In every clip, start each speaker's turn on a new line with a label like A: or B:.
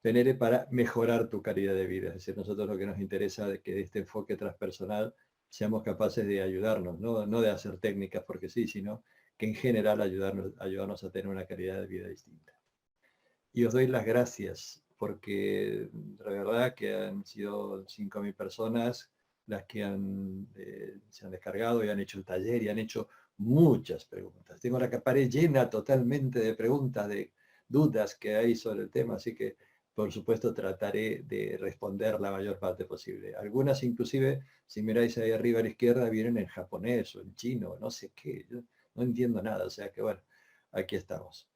A: PNL para mejorar tu calidad de vida. Es decir, nosotros lo que nos interesa es que de este enfoque transpersonal seamos capaces de ayudarnos, no de hacer técnicas porque sí, sino que en general ayudarnos a tener una calidad de vida distinta. Y os doy las gracias porque la verdad que han sido 5.000 personas las que se han descargado y han hecho el taller y han hecho muchas preguntas. Tengo la pared llena totalmente de preguntas, de dudas que hay sobre el tema, así que por supuesto trataré de responder la mayor parte posible. Algunas inclusive, si miráis ahí arriba a la izquierda, vienen en japonés o en chino, no sé qué, yo no entiendo nada, o sea que bueno, aquí estamos.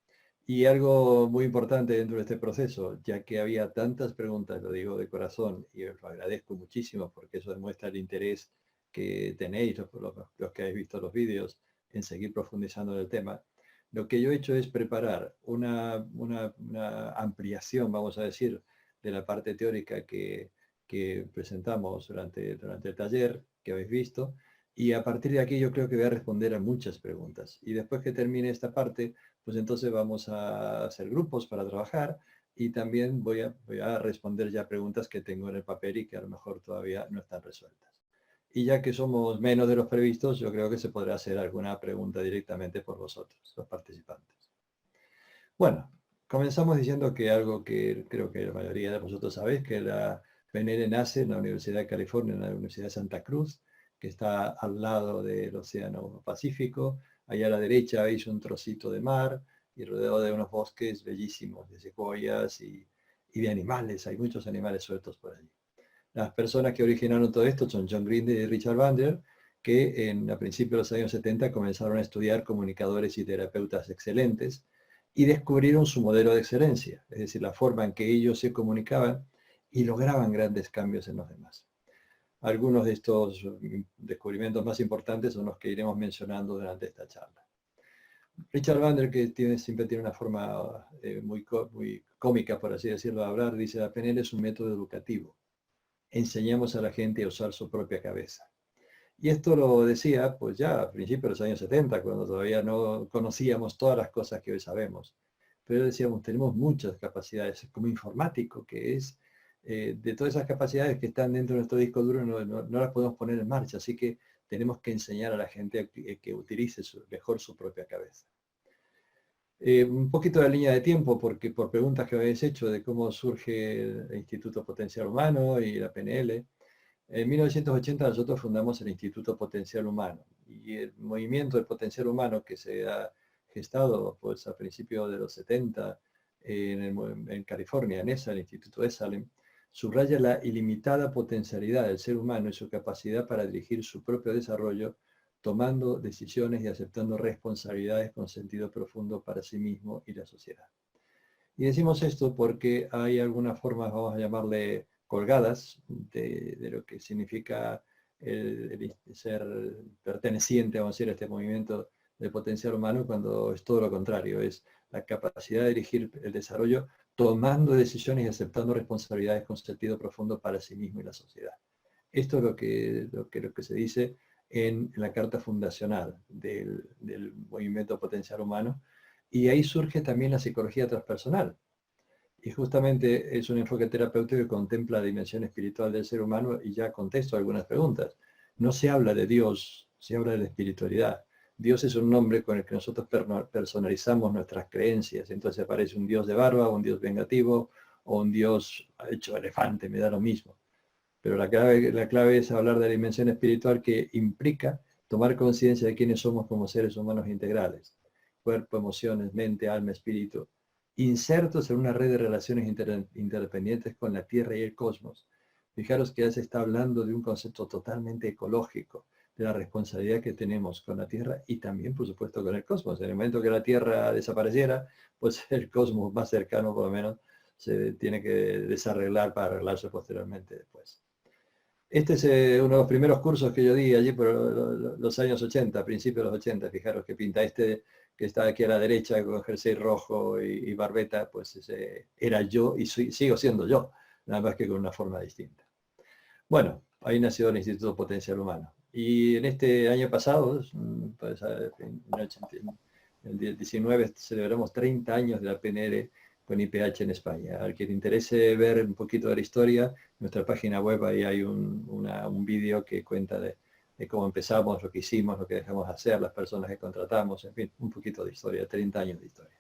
A: Y algo muy importante dentro de este proceso, ya que había tantas preguntas, lo digo de corazón, y os lo agradezco muchísimo porque eso demuestra el interés que tenéis, los que habéis visto los vídeos, en seguir profundizando en el tema. Lo que yo he hecho es preparar una ampliación, vamos a decir, de la parte teórica que presentamos durante el taller que habéis visto, y a partir de aquí yo creo que voy a responder a muchas preguntas. Y después que termine esta parte, pues entonces vamos a hacer grupos para trabajar y también voy a responder ya preguntas que tengo en el papel y que a lo mejor todavía no están resueltas. Y ya que somos menos de los previstos, yo creo que se podrá hacer alguna pregunta directamente por vosotros, los participantes. Bueno, comenzamos diciendo que algo que creo que la mayoría de vosotros sabéis, que la PNL nace en la Universidad de California, en la Universidad de Santa Cruz, que está al lado del Océano Pacífico. Allá a la derecha veis un trocito de mar y rodeado de unos bosques bellísimos de secuoyas y de animales. Hay muchos animales sueltos por allí. Las personas que originaron todo esto son John Grinder y Richard Bandler, que a principios de los años 70 comenzaron a estudiar comunicadores y terapeutas excelentes y descubrieron su modelo de excelencia, es decir, la forma en que ellos se comunicaban y lograban grandes cambios en los demás. Algunos de estos descubrimientos más importantes son los que iremos mencionando durante esta charla. Richard Bandler, que siempre tiene una forma muy cómica, por así decirlo, de hablar, dice: la PNL es un método educativo. Enseñamos a la gente a usar su propia cabeza. Y esto lo decía pues ya a principios de los años 70, cuando todavía no conocíamos todas las cosas que hoy sabemos. Pero decíamos, tenemos muchas capacidades, como informático, que es de todas esas capacidades que están dentro de nuestro disco duro, no las podemos poner en marcha, así que tenemos que enseñar a la gente a que utilice mejor su propia cabeza. Un poquito de línea de tiempo, porque por preguntas que habéis hecho de cómo surge el Instituto Potencial Humano y la PNL, en 1980 nosotros fundamos el Instituto Potencial Humano y el movimiento del potencial humano que se ha gestado pues, a principios de los 70 en California, en el Instituto de Salem, subraya la ilimitada potencialidad del ser humano y su capacidad para dirigir su propio desarrollo, tomando decisiones y aceptando responsabilidades con sentido profundo para sí mismo y la sociedad. Y decimos esto porque hay algunas formas, vamos a llamarle colgadas, de lo que significa el ser perteneciente, vamos a decir, a este movimiento de potencial humano, cuando es todo lo contrario, es la capacidad de dirigir el desarrollo tomando decisiones y aceptando responsabilidades con sentido profundo para sí mismo y la sociedad. Esto es lo que se dice en la carta fundacional del movimiento potencial humano, y ahí surge también la psicología transpersonal. Y justamente es un enfoque terapéutico que contempla la dimensión espiritual del ser humano, y ya contesto algunas preguntas. No se habla de Dios, se habla de la espiritualidad. Dios es un nombre con el que nosotros personalizamos nuestras creencias. Entonces aparece un Dios de barba, un Dios vengativo, o un Dios hecho elefante, me da lo mismo. Pero la clave es hablar de la dimensión espiritual, que implica tomar conciencia de quiénes somos como seres humanos integrales. Cuerpo, emociones, mente, alma, espíritu, insertos en una red de relaciones interdependientes con la Tierra y el cosmos. Fijaros que ya se está hablando de un concepto totalmente ecológico, de la responsabilidad que tenemos con la Tierra y también, por supuesto, con el cosmos. En el momento que la Tierra desapareciera, pues el cosmos más cercano, por lo menos, se tiene que desarreglar para arreglarse posteriormente después. Este es uno de los primeros cursos que yo di allí por los años 80, principios de los 80. Fijaros que pinta este que está aquí a la derecha con jersey rojo y barbeta, pues ese era yo y sigo siendo yo, nada más que con una forma distinta. Bueno, ahí nació el Instituto Potencial Humano. Y en este año pasado, pues, en el 19, celebramos 30 años de la PNL con IPH en España. Al que le interese ver un poquito de la historia, en nuestra página web ahí hay un vídeo que cuenta de cómo empezamos, lo que hicimos, lo que dejamos de hacer, las personas que contratamos, en fin, un poquito de historia, 30 años de historia.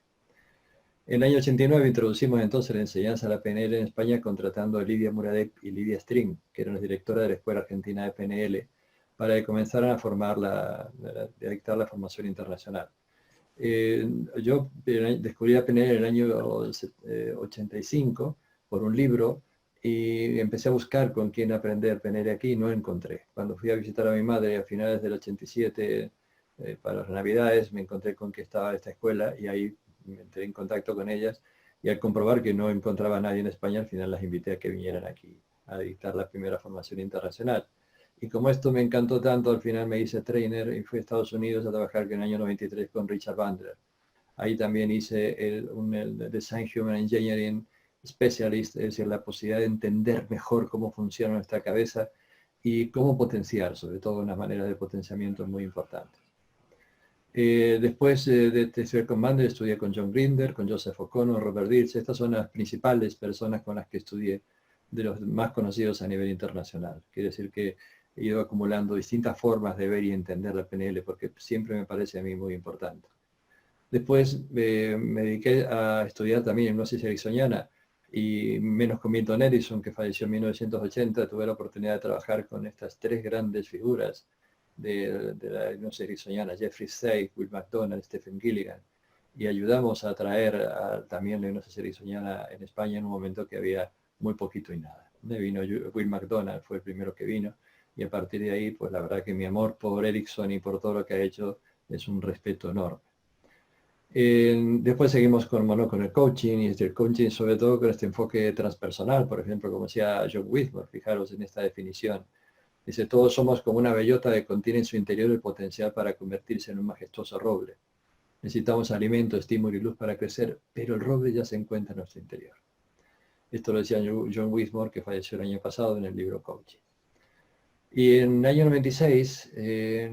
A: En el año 89 introducimos entonces la enseñanza de la PNL en España contratando a Lidia Muradek y Lidia String, que eran las directoras de la Escuela Argentina de PNL, para que comenzaran a formar a dictar la formación internacional. Yo descubrí la PNL en el año 85 por un libro y empecé a buscar con quién aprender PNL aquí y no encontré. Cuando fui a visitar a mi madre a finales del 87 para las Navidades, me encontré con que estaba esta escuela y ahí me entré en contacto con ellas y al comprobar que no encontraba a nadie en España, al final las invité a que vinieran aquí a dictar la primera formación internacional. Y como esto me encantó tanto, al final me hice trainer y fui a Estados Unidos a trabajar en el año 93 con Richard Bandler. Ahí también hice el Design Human Engineering Specialist, es decir, la posibilidad de entender mejor cómo funciona nuestra cabeza y cómo potenciar, sobre todo unas maneras de potenciamiento muy importantes. Después de estudiar con Bandler, estudié con John Grinder, con Joseph O'Connor, Robert Dilts. Estas son las principales personas con las que estudié, de los más conocidos a nivel internacional. Quiere decir que he ido acumulando distintas formas de ver y entender la PNL, porque siempre me parece a mí muy importante. Después me dediqué a estudiar también hipnosis ericksoniana, y menos con Milton Erickson, que falleció en 1980, tuve la oportunidad de trabajar con estas tres grandes figuras de la hipnosis ericksoniana, Jeffrey Sachs, Will McDonald, Stephen Gilligan, y ayudamos a traer también la hipnosis ericksoniana en España en un momento que había muy poquito y nada. Vino Will McDonald, fue el primero que vino, y a partir de ahí, pues la verdad que mi amor por Erickson y por todo lo que ha hecho es un respeto enorme. Después seguimos con el coaching, y el coaching sobre todo con este enfoque transpersonal, por ejemplo, como decía John Whitmore, fijaros en esta definición. Dice, todos somos como una bellota que contiene en su interior el potencial para convertirse en un majestuoso roble. Necesitamos alimento, estímulo y luz para crecer, pero el roble ya se encuentra en nuestro interior. Esto lo decía John Whitmore, que falleció el año pasado en el libro Coaching. Y en el año 96,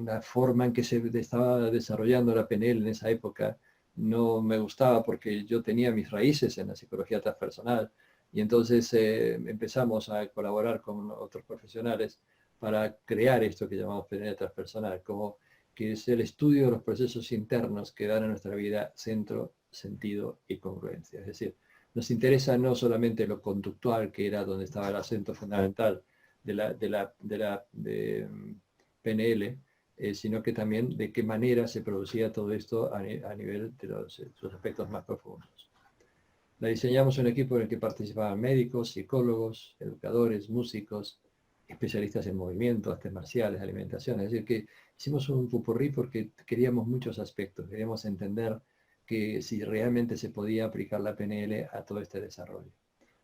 A: la forma en que se estaba desarrollando la PNL en esa época no me gustaba porque yo tenía mis raíces en la psicología transpersonal, y entonces empezamos a colaborar con otros profesionales para crear esto que llamamos PNL transpersonal, como que es el estudio de los procesos internos que dan a nuestra vida centro, sentido y congruencia. Es decir, nos interesa no solamente lo conductual, que era donde estaba el acento fundamental de PNL, sino que también de qué manera se producía todo esto a nivel de los aspectos más profundos. La diseñamos un equipo en el que participaban médicos, psicólogos, educadores, músicos, especialistas en movimiento, artes marciales, alimentación. Es decir, que hicimos un pupurrí porque queríamos muchos aspectos, queríamos entender que si realmente se podía aplicar la PNL a todo este desarrollo.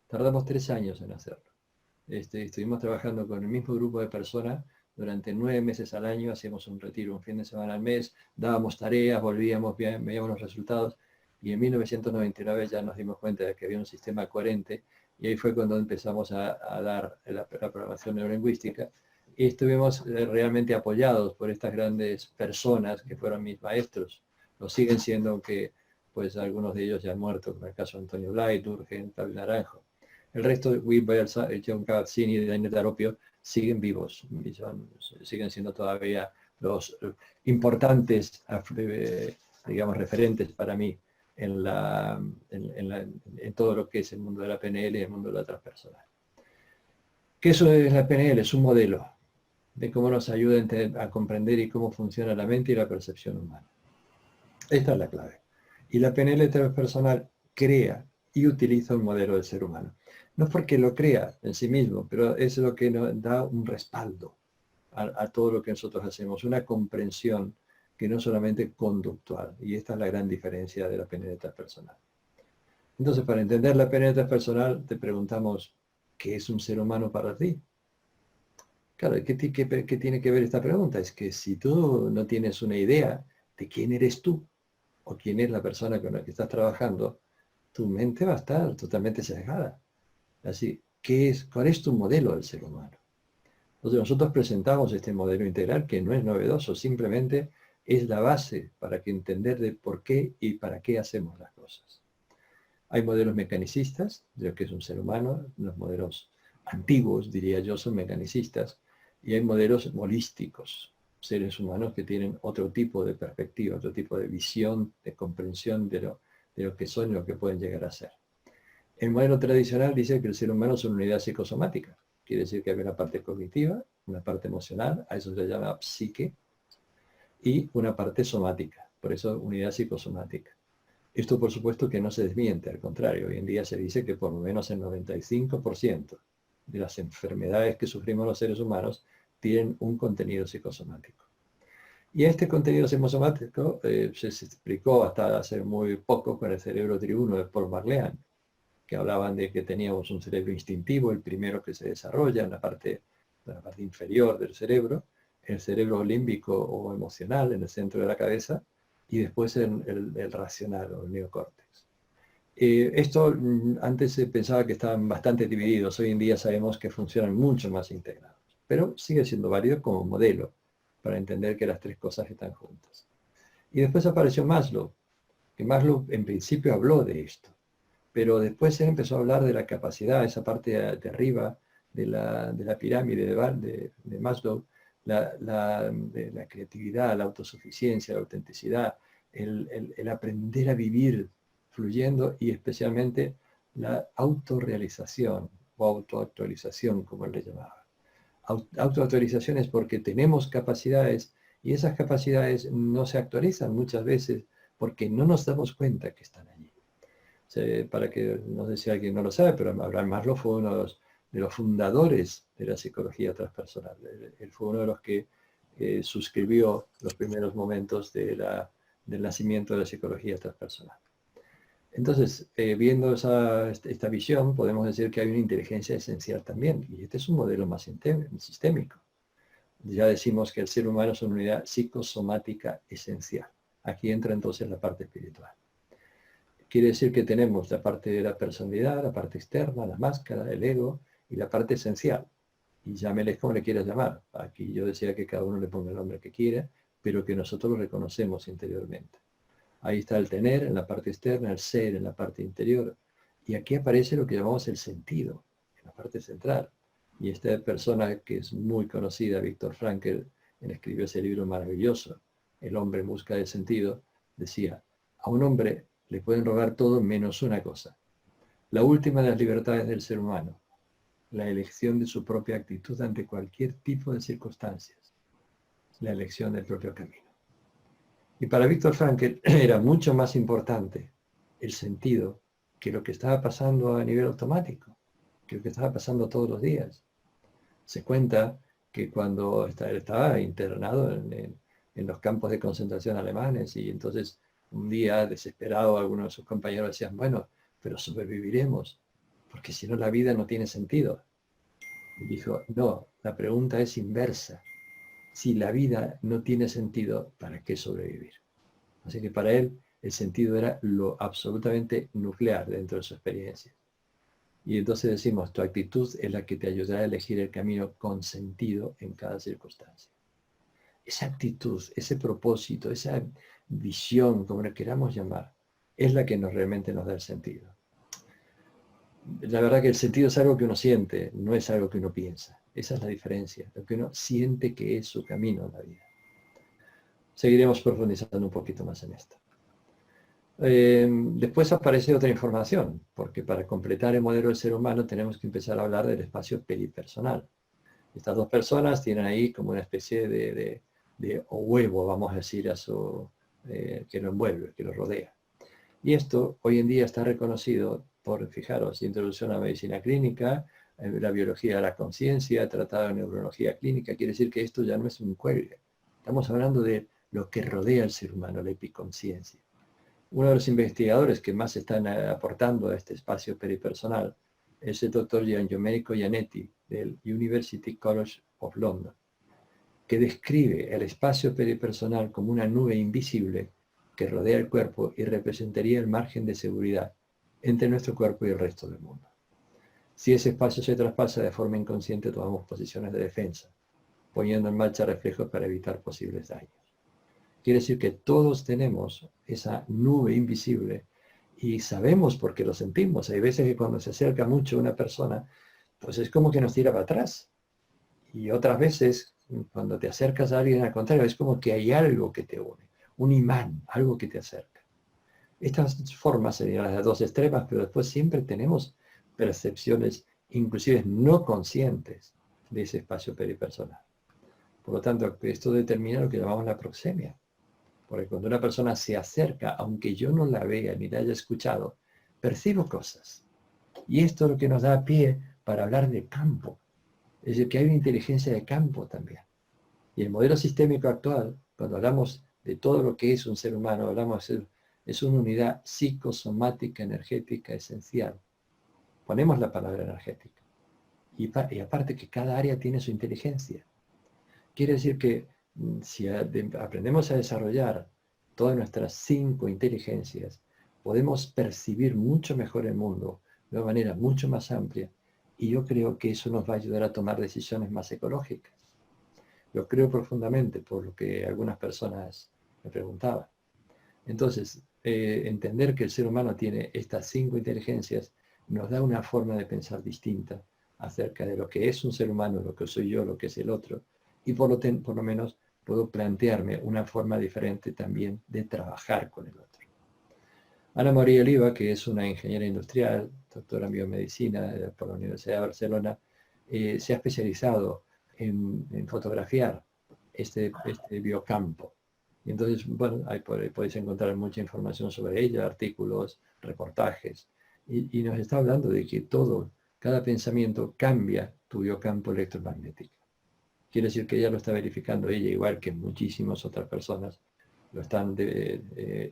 A: Tardamos 3 años en hacerlo. Estuvimos trabajando con el mismo grupo de personas durante 9 meses al año, hacíamos un retiro un fin de semana al mes, dábamos tareas, volvíamos, veíamos los resultados, y en 1999 ya nos dimos cuenta de que había un sistema coherente, y ahí fue cuando empezamos a dar la programación neurolingüística, y estuvimos realmente apoyados por estas grandes personas que fueron mis maestros, lo siguen siendo, aunque pues algunos de ellos ya han muerto, como el caso de Antonio Blay, Durgen, Fabio Naranjo. El resto, Will Belsa, John Kabat-Zinn y Daniel Daropio, siguen vivos y siguen siendo todavía los importantes, digamos, referentes para mí en todo lo que es el mundo de la PNL y el mundo de la transpersonal. ¿Qué es la PNL? Es un modelo de cómo nos ayuda a comprender y cómo funciona la mente y la percepción humana. Esta es la clave. Y la PNL transpersonal crea y utiliza un modelo del ser humano. No es porque lo crea en sí mismo, pero es lo que nos da un respaldo a todo lo que nosotros hacemos, una comprensión que no solamente conductual. Y esta es la gran diferencia de la PNL transpersonal. Entonces, para entender la PNL transpersonal, te preguntamos, ¿qué es un ser humano para ti? Claro, ¿qué tiene que ver esta pregunta? Es que si tú no tienes una idea de quién eres tú, o quién es la persona con la que estás trabajando, tu mente va a estar totalmente sesgada. Así, ¿cuál es tu modelo del ser humano? Entonces nosotros presentamos este modelo integral que no es novedoso, simplemente es la base para que entender de por qué y para qué hacemos las cosas. Hay modelos mecanicistas, de lo que es un ser humano, los modelos antiguos, diría yo, son mecanicistas, y hay modelos holísticos, seres humanos que tienen otro tipo de perspectiva, otro tipo de visión, de comprensión de lo que son y lo que pueden llegar a ser. El modelo tradicional dice que el ser humano es una unidad psicosomática. Quiere decir que hay una parte cognitiva, una parte emocional, a eso se llama psique, y una parte somática, por eso unidad psicosomática. Esto por supuesto que no se desmiente, al contrario, hoy en día se dice que por lo menos el 95% de las enfermedades que sufrimos los seres humanos tienen un contenido psicosomático. Y este contenido psicosomático se explicó hasta hace muy poco con el cerebro triuno de Paul Marlean, que hablaban de que teníamos un cerebro instintivo, el primero que se desarrolla en la parte inferior del cerebro, el cerebro límbico o emocional en el centro de la cabeza, y después el racional o el neocórtex. Esto antes se pensaba que estaban bastante divididos, hoy en día sabemos que funcionan mucho más integrados, pero sigue siendo válido como modelo para entender que las tres cosas están juntas. Y después apareció Maslow, que Maslow en principio habló de esto, pero después él empezó a hablar de la capacidad, esa parte de arriba de la pirámide de Maslow, de la creatividad, la autosuficiencia, la autenticidad, el aprender a vivir fluyendo y especialmente la autorrealización o autoactualización, como él le llamaba. Autoactualización es porque tenemos capacidades y esas capacidades no se actualizan muchas veces porque no nos damos cuenta que están allí. Para que, no sé si alguien no lo sabe, pero Abraham Maslow fue uno de los fundadores de la psicología transpersonal. Él fue uno de los que suscribió los primeros momentos del nacimiento de la psicología transpersonal. Entonces, viendo esta visión, podemos decir que hay una inteligencia esencial también, y este es un modelo más sistémico. Ya decimos que el ser humano es una unidad psicosomática esencial. Aquí entra entonces la parte espiritual. Quiere decir que tenemos la parte de la personalidad, la parte externa, la máscara, el ego y la parte esencial. Y llámeles como le quieras llamar. Aquí yo decía que cada uno le ponga el nombre que quiera, pero que nosotros lo reconocemos interiormente. Ahí está el tener en la parte externa, el ser en la parte interior. Y aquí aparece lo que llamamos el sentido, en la parte central. Y esta persona que es muy conocida, Viktor Frankl, escribió ese libro maravilloso, El hombre en busca del sentido, decía, a un hombre le pueden robar todo menos una cosa. La última de las libertades del ser humano, la elección de su propia actitud ante cualquier tipo de circunstancias, la elección del propio camino. Y para Viktor Frankl era mucho más importante el sentido que lo que estaba pasando a nivel automático, que lo que estaba pasando todos los días. Se cuenta que cuando estaba internado en los campos de concentración alemanes y entonces un día desesperado algunos de sus compañeros decían, bueno, pero sobreviviremos, porque si no la vida no tiene sentido. Y dijo, no, la pregunta es inversa. Si la vida no tiene sentido, ¿para qué sobrevivir? Así que para él el sentido era lo absolutamente nuclear dentro de su experiencia. Y entonces decimos, tu actitud es la que te ayudará a elegir el camino con sentido en cada circunstancia. Esa actitud, ese propósito, esa visión, como le queramos llamar, es la que realmente nos da el sentido. La verdad que el sentido es algo que uno siente, no es algo que uno piensa. Esa es la diferencia, lo que uno siente que es su camino en la vida. Seguiremos profundizando un poquito más en esto. Después aparece otra información, porque para completar el modelo del ser humano tenemos que empezar a hablar del espacio peripersonal. Estas dos personas tienen ahí como una especie de huevo, vamos a decir, que lo envuelve, que lo rodea. Y esto hoy en día está reconocido por, fijaros, introducción a la medicina clínica, la biología de la conciencia, tratado de neurología clínica, quiere decir que esto ya no es un cuelgue. Estamos hablando de lo que rodea al ser humano, la epiconciencia. Uno de los investigadores que más están aportando a este espacio peripersonal es el doctor Giandomenico Gianetti del University College of London, que describe el espacio peripersonal como una nube invisible que rodea el cuerpo y representaría el margen de seguridad entre nuestro cuerpo y el resto del mundo. Si ese espacio se traspasa de forma inconsciente, tomamos posiciones de defensa, poniendo en marcha reflejos para evitar posibles daños. Quiere decir que todos tenemos esa nube invisible Y sabemos porque lo sentimos. Hay veces que cuando se acerca mucho una persona, pues es como que nos tira para atrás. Y otras veces, cuando te acercas a alguien, al contrario, es como que hay algo que te une, un imán, algo que te acerca. Estas formas serían las dos extremas, pero después siempre tenemos percepciones, inclusive no conscientes, de ese espacio peripersonal. Por lo tanto, esto determina lo que llamamos la proxemia. Porque cuando una persona se acerca, aunque yo no la vea ni la haya escuchado, percibo cosas. Y esto es lo que nos da pie para hablar de campo. Es decir, que hay una inteligencia de campo también. Y el modelo sistémico actual, cuando hablamos de todo lo que es un ser humano, hablamos de es una unidad psicosomática energética esencial. Ponemos la palabra energética. Y aparte que cada área tiene su inteligencia. Quiere decir que si aprendemos a desarrollar todas nuestras 5 inteligencias, podemos percibir mucho mejor el mundo de una manera mucho más amplia, y yo creo que eso nos va a ayudar a tomar decisiones más ecológicas. Lo creo profundamente, por lo que algunas personas me preguntaban. Entonces, entender que el ser humano tiene estas 5 inteligencias nos da una forma de pensar distinta acerca de lo que es un ser humano, lo que soy yo, lo que es el otro, y por lo menos puedo plantearme una forma diferente también de trabajar con el otro. Ana María Oliva, que es una ingeniera industrial, doctora en biomedicina por la Universidad de Barcelona, se ha especializado en fotografiar este biocampo. Y entonces, bueno, ahí podéis encontrar mucha información sobre ella, artículos, reportajes, y nos está hablando de que cada pensamiento cambia tu biocampo electromagnético. Quiere decir que ella lo está verificando, ella igual que muchísimas otras personas, lo están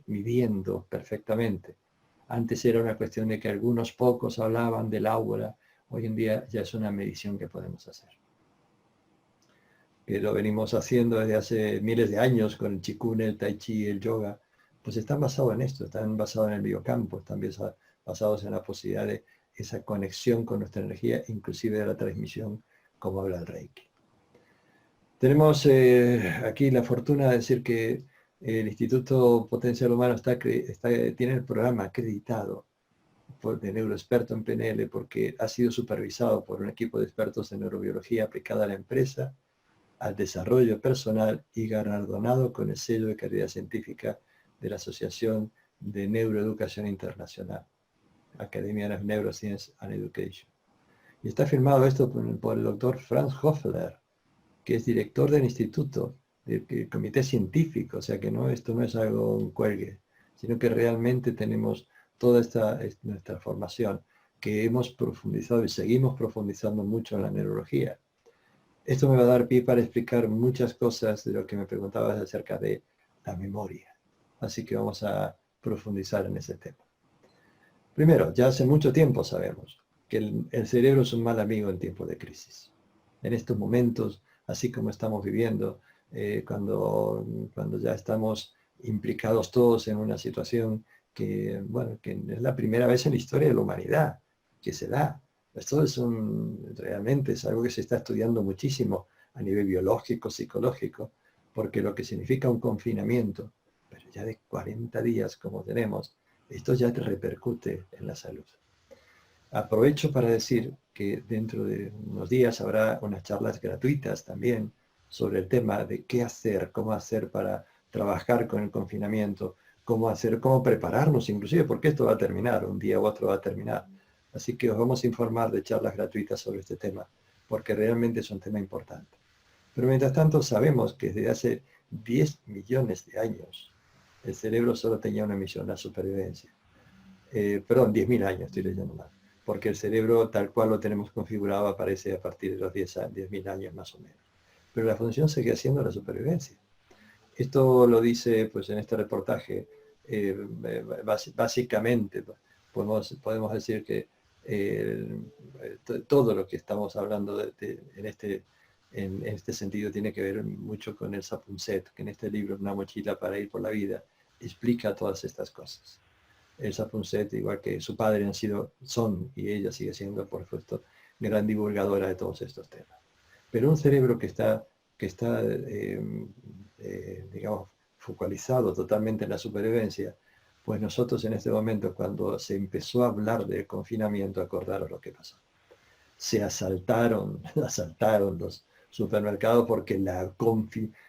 A: midiendo perfectamente. Antes era una cuestión de que algunos pocos hablaban del aura, hoy en día ya es una medición que podemos hacer. Que lo venimos haciendo desde hace miles de años con el Qigong, el Tai Chi, el yoga, pues están basados en esto, están basados en el biocampo, están basados en la posibilidad de esa conexión con nuestra energía, inclusive de la transmisión, como habla el Reiki. Tenemos aquí la fortuna de decir que el Instituto Potencial Humano tiene el programa acreditado de neuroexperto en PNL porque ha sido supervisado por un equipo de expertos en neurobiología aplicada a la empresa, al desarrollo personal y galardonado con el sello de calidad científica de la Asociación de Neuroeducación Internacional, Academia of Neuroscience and Education. Y está firmado esto por el doctor Franz Hoffler, que es director del instituto, del comité científico, o sea que esto no es algo un cuelgue, sino que realmente tenemos toda nuestra formación, que hemos profundizado y seguimos profundizando mucho en la neurología. Esto me va a dar pie para explicar muchas cosas de lo que me preguntabas acerca de la memoria. Así que vamos a profundizar en ese tema. Primero, ya hace mucho tiempo sabemos que el cerebro es un mal amigo en tiempos de crisis. En estos momentos, así como estamos viviendo, cuando ya estamos implicados todos en una situación que es la primera vez en la historia de la humanidad que se da. Esto realmente es algo que se está estudiando muchísimo a nivel biológico, psicológico, porque lo que significa un confinamiento, pero ya de 40 días como tenemos, esto ya te repercute en la salud. Aprovecho para decir que dentro de unos días habrá unas charlas gratuitas también sobre el tema de qué hacer, cómo hacer para trabajar con el confinamiento, cómo prepararnos inclusive, porque esto va a terminar, un día u otro va a terminar. Así que os vamos a informar de charlas gratuitas sobre este tema, porque realmente es un tema importante. Pero mientras tanto sabemos que desde hace 10 millones de años el cerebro solo tenía una misión, la supervivencia. Perdón, 10.000 años, estoy leyendo mal, porque el cerebro tal cual lo tenemos configurado aparece a partir de los 10.000 años más o menos. Pero la función sigue siendo la supervivencia. Esto lo dice pues en este reportaje, básicamente podemos decir que todo lo que estamos hablando en este sentido tiene que ver mucho con el Sapunset, que en este libro, Una mochila para ir por la vida, explica todas estas cosas. El Sapunset, igual que su padre y ella sigue siendo, por supuesto, gran divulgadora de todos estos temas. Pero un cerebro que está digamos, focalizado totalmente en la supervivencia, Pues nosotros en este momento, cuando se empezó a hablar del confinamiento, acordaron lo que pasó. Se asaltaron los supermercados porque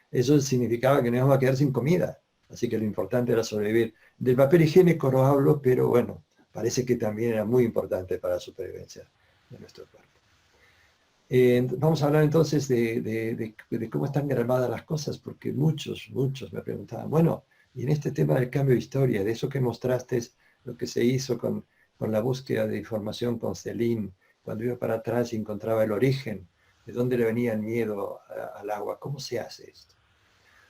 A: eso significaba que nos íbamos a quedar sin comida. Así que lo importante era sobrevivir. Del papel higiénico no hablo, pero bueno, parece que también era muy importante para la supervivencia de nuestro cuerpo. Vamos a hablar entonces de cómo están grabadas las cosas, porque muchos me preguntaban, bueno, y en este tema del cambio de historia, de eso que mostraste, es lo que se hizo con la búsqueda de información con Céline, cuando iba para atrás y encontraba el origen, de dónde le venía el miedo al agua, ¿cómo se hace esto?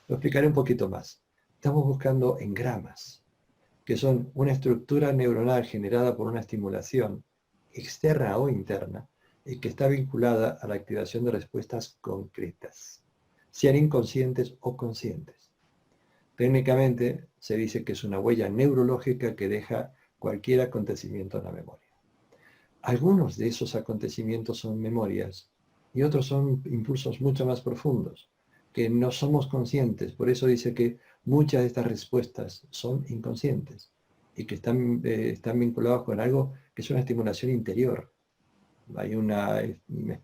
A: Lo explicaré un poquito más. Estamos buscando engramas, que son una estructura neuronal generada por una estimulación externa o interna, y que está vinculada a la activación de respuestas concretas, sean inconscientes o conscientes. Técnicamente se dice que es una huella neurológica que deja cualquier acontecimiento en la memoria. Algunos de esos acontecimientos son memorias y otros son impulsos mucho más profundos, que no somos conscientes. Por eso dice que muchas de estas respuestas son inconscientes y que están vinculados con algo que es una estimulación interior. Hay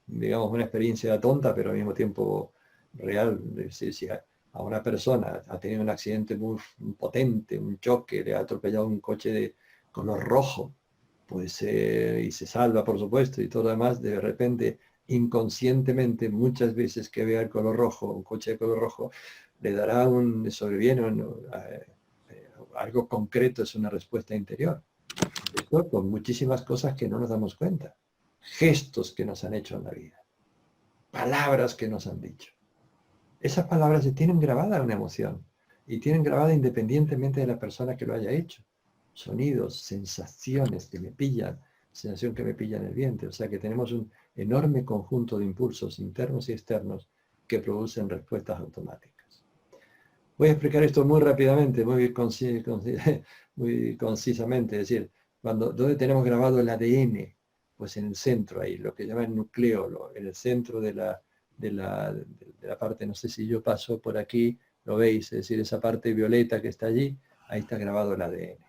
A: digamos, una experiencia tonta, pero al mismo tiempo real. Si a una persona ha tenido un accidente muy potente, un choque, le ha atropellado un coche de color rojo, pues, y se salva, por supuesto, y todo lo demás, de repente, inconscientemente, muchas veces que vea el color rojo, un coche de color rojo, le dará algo concreto, es una respuesta interior. Esto con muchísimas cosas que no nos damos cuenta. Gestos que nos han hecho en la vida. Palabras que nos han dicho. Esas palabras se tienen grabada una emoción y tienen grabada independientemente de la persona que lo haya hecho. Sonidos, sensaciones que me pillan, sensación que me pilla en el vientre. O sea que tenemos un enorme conjunto de impulsos internos y externos que producen respuestas automáticas. Voy a explicar esto muy rápidamente, muy concisamente. Es decir, ¿dónde tenemos grabado el ADN? Pues en el centro ahí, lo que llaman nucleolo, en el centro de la parte, no sé si yo paso por aquí, lo veis, es decir, esa parte violeta que está allí, ahí está grabado el ADN.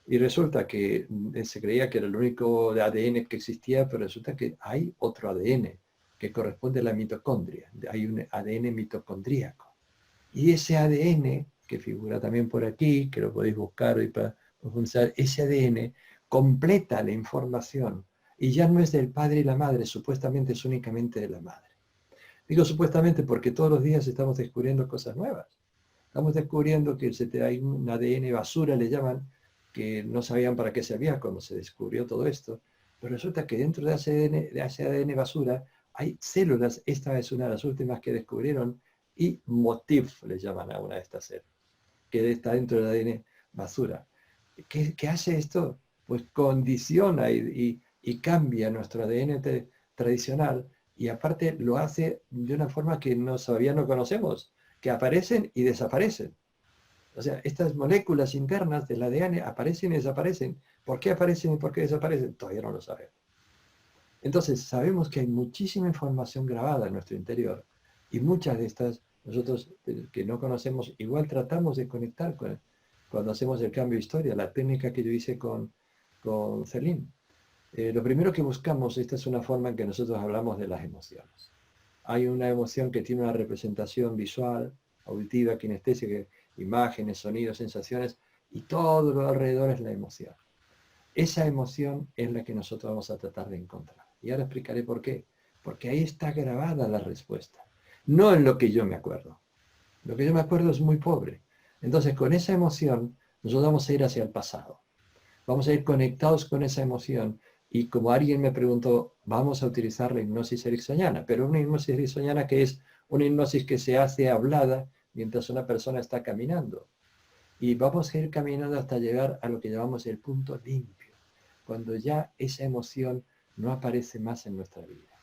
A: Y resulta que se creía que era el único ADN que existía, pero resulta que hay otro ADN que corresponde a la mitocondria. Hay un ADN mitocondríaco. Y ese ADN, que figura también por aquí, que lo podéis buscar y para profundizar, ese ADN completa la información y ya no es del padre y la madre, supuestamente es únicamente de la madre. Digo supuestamente porque todos los días estamos descubriendo cosas nuevas. Estamos descubriendo que hay un ADN basura, le llaman, que no sabían para qué servía cuando se descubrió todo esto. Pero resulta que dentro de ese ADN basura hay células, esta es una de las últimas que descubrieron, y motif le llaman a una de estas células, que está dentro del ADN basura. ¿Qué hace esto? Pues condiciona y cambia nuestro ADN tradicional, y aparte lo hace de una forma que todavía no conocemos, que aparecen y desaparecen. O sea, estas moléculas internas del ADN aparecen y desaparecen. ¿Por qué aparecen y por qué desaparecen? Todavía no lo sabemos. Entonces, sabemos que hay muchísima información grabada en nuestro interior, y muchas de estas nosotros que no conocemos, igual tratamos de conectar cuando hacemos el cambio de historia, la técnica que yo hice con Celine. Lo primero que buscamos, esta es una forma en que nosotros hablamos de las emociones. Hay una emoción que tiene una representación visual, auditiva, kinestésica, imágenes, sonidos, sensaciones, y todo lo alrededor es la emoción. Esa emoción es la que nosotros vamos a tratar de encontrar. Y ahora explicaré por qué. Porque ahí está grabada la respuesta. No en lo que yo me acuerdo. Lo que yo me acuerdo es muy pobre. Entonces, con esa emoción, nosotros vamos a ir hacia el pasado. Vamos a ir conectados con esa emoción. Y como alguien me preguntó, vamos a utilizar la hipnosis ericksoniana. Pero una hipnosis ericksoniana que es una hipnosis que se hace hablada mientras una persona está caminando. Y vamos a ir caminando hasta llegar a lo que llamamos el punto limpio, cuando ya esa emoción no aparece más en nuestra vida.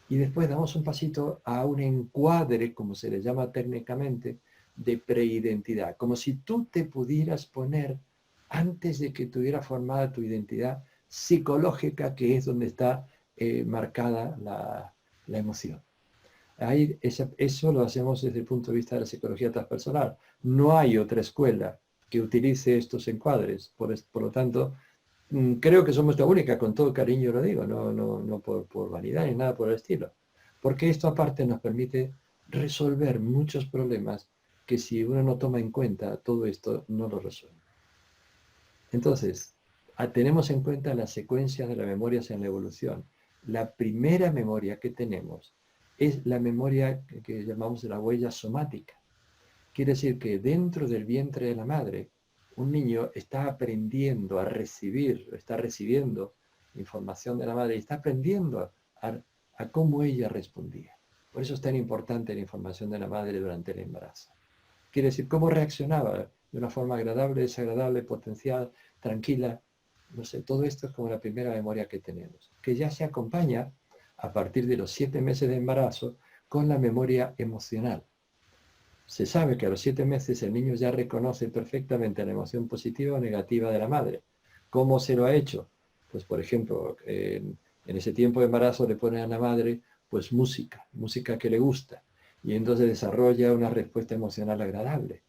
A: Y después damos un pasito a un encuadre, como se le llama técnicamente, de preidentidad, como si tú te pudieras poner antes de que tuviera formada tu identidad psicológica, que es donde está marcada la emoción. Ahí eso lo hacemos desde el punto de vista de la psicología transpersonal. No hay otra escuela que utilice estos encuadres. Por lo tanto, creo que somos la única, con todo cariño lo digo, no por vanidad ni nada por el estilo. Porque esto aparte nos permite resolver muchos problemas que si uno no toma en cuenta todo esto, no lo resuelve. Entonces, tenemos en cuenta las secuencias de las memorias en la evolución. La primera memoria que tenemos es la memoria que llamamos de la huella somática. Quiere decir que dentro del vientre de la madre, un niño está aprendiendo a recibir, está recibiendo información de la madre y está aprendiendo a cómo ella respondía. Por eso es tan importante la información de la madre durante el embarazo. Quiere decir, cómo reaccionaba de una forma agradable, desagradable, potencial, tranquila. No sé, todo esto es como la primera memoria que tenemos, que ya se acompaña a partir de los 7 meses de embarazo con la memoria emocional. Se sabe que a los 7 meses el niño ya reconoce perfectamente la emoción positiva o negativa de la madre. ¿Cómo se lo ha hecho? Pues por ejemplo, en ese tiempo de embarazo le ponen a la madre pues música que le gusta, y entonces desarrolla una respuesta emocional agradable.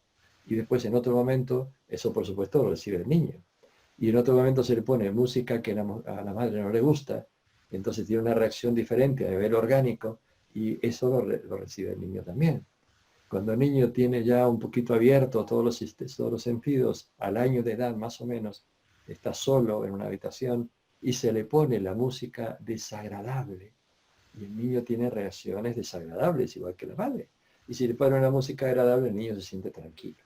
A: Y después en otro momento, eso por supuesto lo recibe el niño, y en otro momento se le pone música que a la madre no le gusta, entonces tiene una reacción diferente a nivel orgánico, y eso lo recibe el niño también. Cuando el niño tiene ya un poquito abierto todos los sentidos, al año de edad más o menos, está solo en una habitación y se le pone la música desagradable, y el niño tiene reacciones desagradables, igual que la madre. Y si le ponen una música agradable, el niño se siente tranquilo.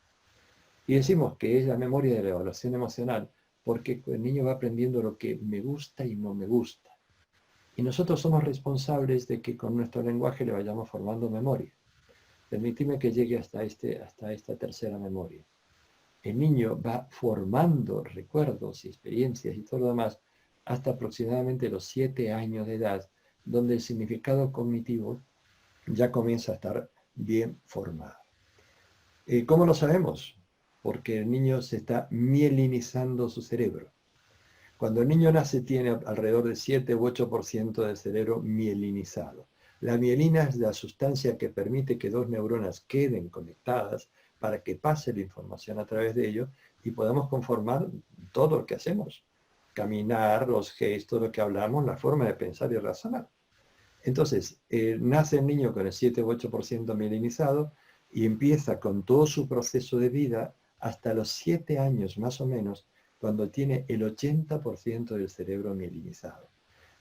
A: Y decimos que es la memoria de la evaluación emocional, porque el niño va aprendiendo lo que me gusta y no me gusta. Y nosotros somos responsables de que con nuestro lenguaje le vayamos formando memoria. Permitidme que llegue hasta esta tercera memoria. El niño va formando recuerdos y experiencias y todo lo demás hasta aproximadamente los 7 años de edad, donde el significado cognitivo ya comienza a estar bien formado. ¿Cómo lo sabemos? Porque el niño se está mielinizando su cerebro. Cuando el niño nace tiene alrededor de 7 u 8% del cerebro mielinizado. La mielina es la sustancia que permite que dos neuronas queden conectadas para que pase la información a través de ello y podamos conformar todo lo que hacemos. Caminar, los gestos, lo que hablamos, la forma de pensar y razonar. Entonces, nace el niño con el 7 u 8% mielinizado y empieza con todo su proceso de vida hasta los 7 años más o menos, cuando tiene el 80% del cerebro mielinizado.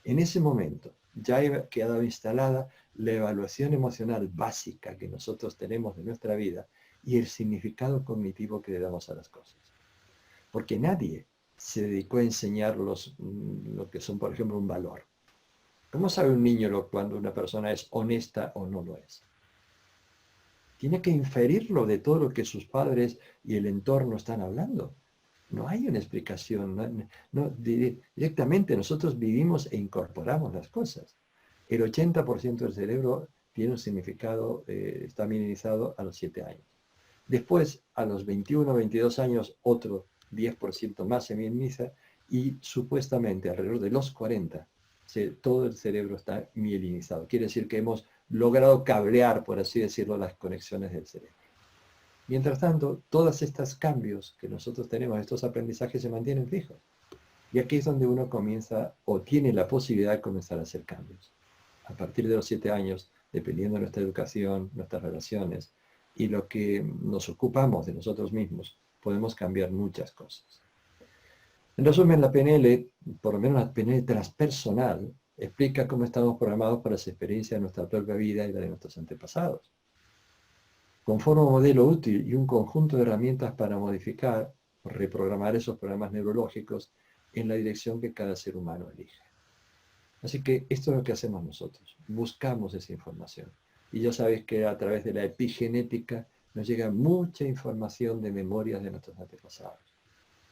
A: En ese momento ya ha quedado instalada la evaluación emocional básica que nosotros tenemos de nuestra vida y el significado cognitivo que le damos a las cosas. Porque nadie se dedicó a enseñar lo que son, por ejemplo, un valor. ¿Cómo sabe un niño cuando una persona es honesta o no lo es? Tiene que inferirlo de todo lo que sus padres y el entorno están hablando. No hay una explicación. Directamente nosotros vivimos e incorporamos las cosas. El 80% del cerebro tiene un significado, está minimizado a los 7 años. Después, a los 21 o 22 años, otro 10% más se minimiza y supuestamente alrededor de los 40, todo el cerebro está mielinizado. Quiere decir que hemos logrado cablear, por así decirlo, las conexiones del cerebro. Mientras tanto, todos estos cambios que nosotros tenemos, estos aprendizajes se mantienen fijos. Y aquí es donde uno comienza o tiene la posibilidad de comenzar a hacer cambios. A partir de los 7 años, dependiendo de nuestra educación, nuestras relaciones y lo que nos ocupamos de nosotros mismos, podemos cambiar muchas cosas. En resumen, la PNL, por lo menos la PNL transpersonal, explica cómo estamos programados para las experiencias de nuestra propia vida y la de nuestros antepasados. Conforma un modelo útil y un conjunto de herramientas para modificar o reprogramar esos programas neurológicos en la dirección que cada ser humano elige. Así que esto es lo que hacemos nosotros, buscamos esa información. Y ya sabéis que a través de la epigenética nos llega mucha información de memorias de nuestros antepasados,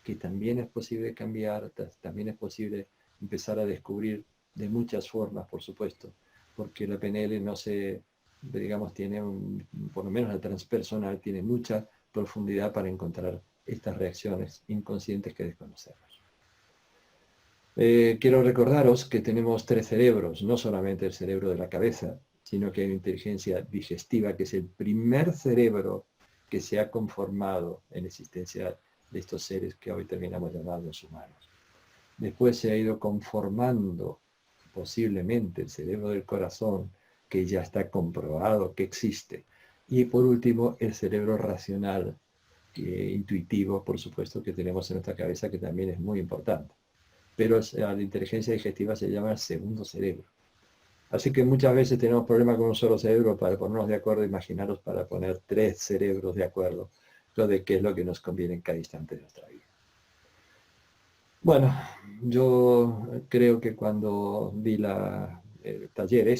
A: que también es posible cambiar, también es posible empezar a descubrir de muchas formas, por supuesto, porque la PNL no se, digamos, tiene, por lo menos la transpersonal, tiene mucha profundidad para encontrar estas reacciones inconscientes que desconocemos. Quiero recordaros que tenemos 3 cerebros, no solamente el cerebro de la cabeza, sino que hay una inteligencia digestiva, que es el primer cerebro que se ha conformado en existencia de estos seres que hoy terminamos llamando humanos. Después se ha ido conformando posiblemente el cerebro del corazón, que ya está comprobado que existe. Y por último, el cerebro racional, intuitivo, por supuesto, que tenemos en nuestra cabeza, que también es muy importante. Pero a la inteligencia digestiva se llama el segundo cerebro. Así que muchas veces tenemos problemas con un solo cerebro para ponernos de acuerdo, imaginaros para poner 3 cerebros de acuerdo, lo de qué es lo que nos conviene en cada instante de nuestra vida. Bueno, yo creo que cuando di el taller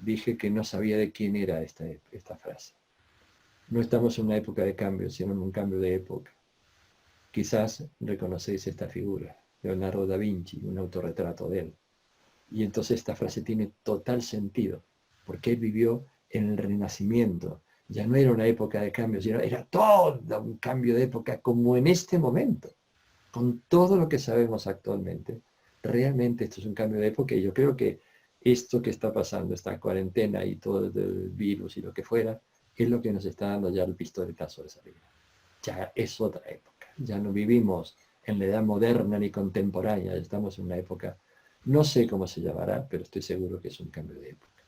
A: dije que no sabía de quién era esta frase. No estamos en una época de cambio, sino en un cambio de época. Quizás reconocéis esta figura, Leonardo da Vinci, un autorretrato de él. Y entonces esta frase tiene total sentido, porque él vivió en el Renacimiento. Ya no era una época de cambio, sino era todo un cambio de época como en este momento. Con todo lo que sabemos actualmente, realmente esto es un cambio de época y yo creo que esto que está pasando, esta cuarentena y todo el virus y lo que fuera, es lo que nos está dando ya el pistoletazo de salida. Ya es otra época, ya no vivimos en la edad moderna ni contemporánea, ya estamos en una época, no sé cómo se llamará, pero estoy seguro que es un cambio de época.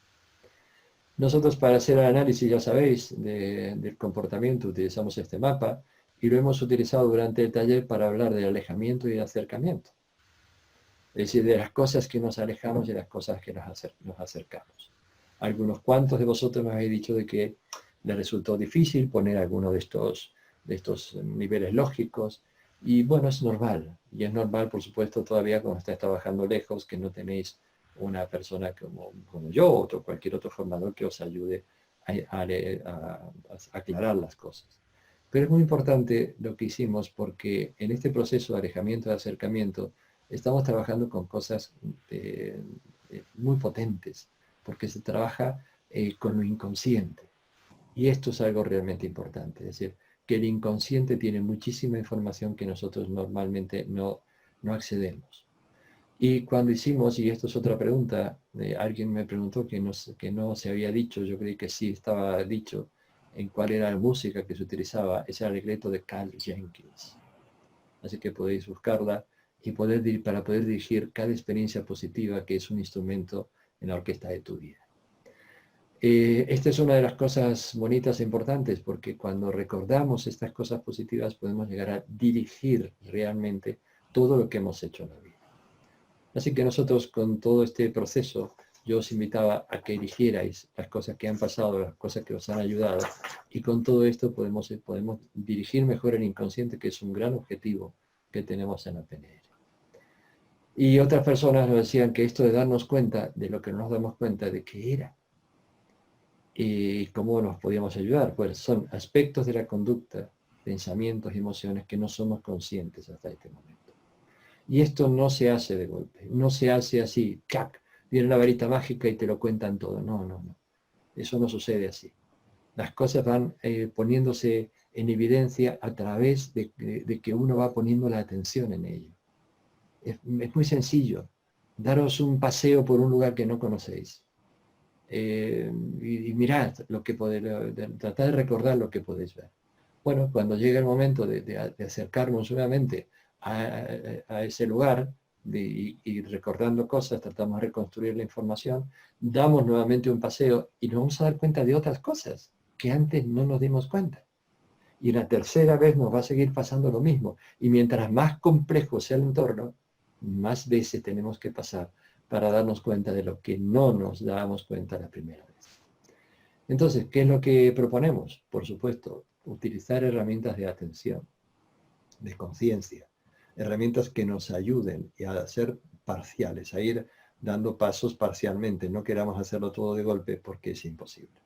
A: Nosotros para hacer el análisis, ya sabéis, del comportamiento utilizamos este mapa y lo hemos utilizado durante el taller para hablar del alejamiento y del acercamiento. Es decir, de las cosas que nos alejamos y de las cosas que nos acercamos. Algunos cuantos de vosotros me habéis dicho de que les resultó difícil poner alguno de estos niveles lógicos. Y bueno, es normal. Y es normal, por supuesto, todavía cuando estáis trabajando lejos, que no tenéis una persona como yo o cualquier otro formador que os ayude a aclarar las cosas. Pero es muy importante lo que hicimos porque en este proceso de alejamiento y acercamiento estamos trabajando con cosas muy potentes, porque se trabaja con lo inconsciente. Y esto es algo realmente importante, es decir, que el inconsciente tiene muchísima información que nosotros normalmente no accedemos. Y cuando hicimos, y esto es otra pregunta, alguien me preguntó que no se había dicho, yo creí que sí estaba dicho, en cuál era la música que se utilizaba, ese era el regreto de Carl Jenkins. Así que podéis buscarla y para poder dirigir cada experiencia positiva que es un instrumento en la orquesta de tu vida. Esta es una de las cosas bonitas e importantes porque cuando recordamos estas cosas positivas podemos llegar a dirigir realmente todo lo que hemos hecho en la vida. Así que nosotros con todo este proceso yo os invitaba a que eligierais las cosas que han pasado, las cosas que os han ayudado y con todo esto podemos dirigir mejor el inconsciente, que es un gran objetivo que tenemos en la PNL. Y otras personas nos decían que esto de darnos cuenta de lo que no nos damos cuenta de qué era y cómo nos podíamos ayudar, pues son aspectos de la conducta, pensamientos y emociones que no somos conscientes hasta este momento. Y esto no se hace de golpe, no se hace así, ¡chac! Viene una varita mágica y te lo cuentan todo. No, no, no. Eso no sucede así. Las cosas van poniéndose en evidencia a través de que uno va poniendo la atención en ello. Es muy sencillo. Daros un paseo por un lugar que no conocéis. Y mirad lo que tratad de recordar lo que podéis ver. Bueno, cuando llega el momento de acercarnos nuevamente a ese lugar y recordando cosas, tratamos de reconstruir la información, damos nuevamente un paseo y nos vamos a dar cuenta de otras cosas que antes no nos dimos cuenta. Y la tercera vez nos va a seguir pasando lo mismo. Y mientras más complejo sea el entorno, más veces tenemos que pasar para darnos cuenta de lo que no nos dábamos cuenta la primera vez. Entonces, ¿qué es lo que proponemos? Por supuesto, utilizar herramientas de atención, de conciencia, herramientas que nos ayuden a ser parciales, a ir dando pasos parcialmente. No queramos hacerlo todo de golpe porque es imposible.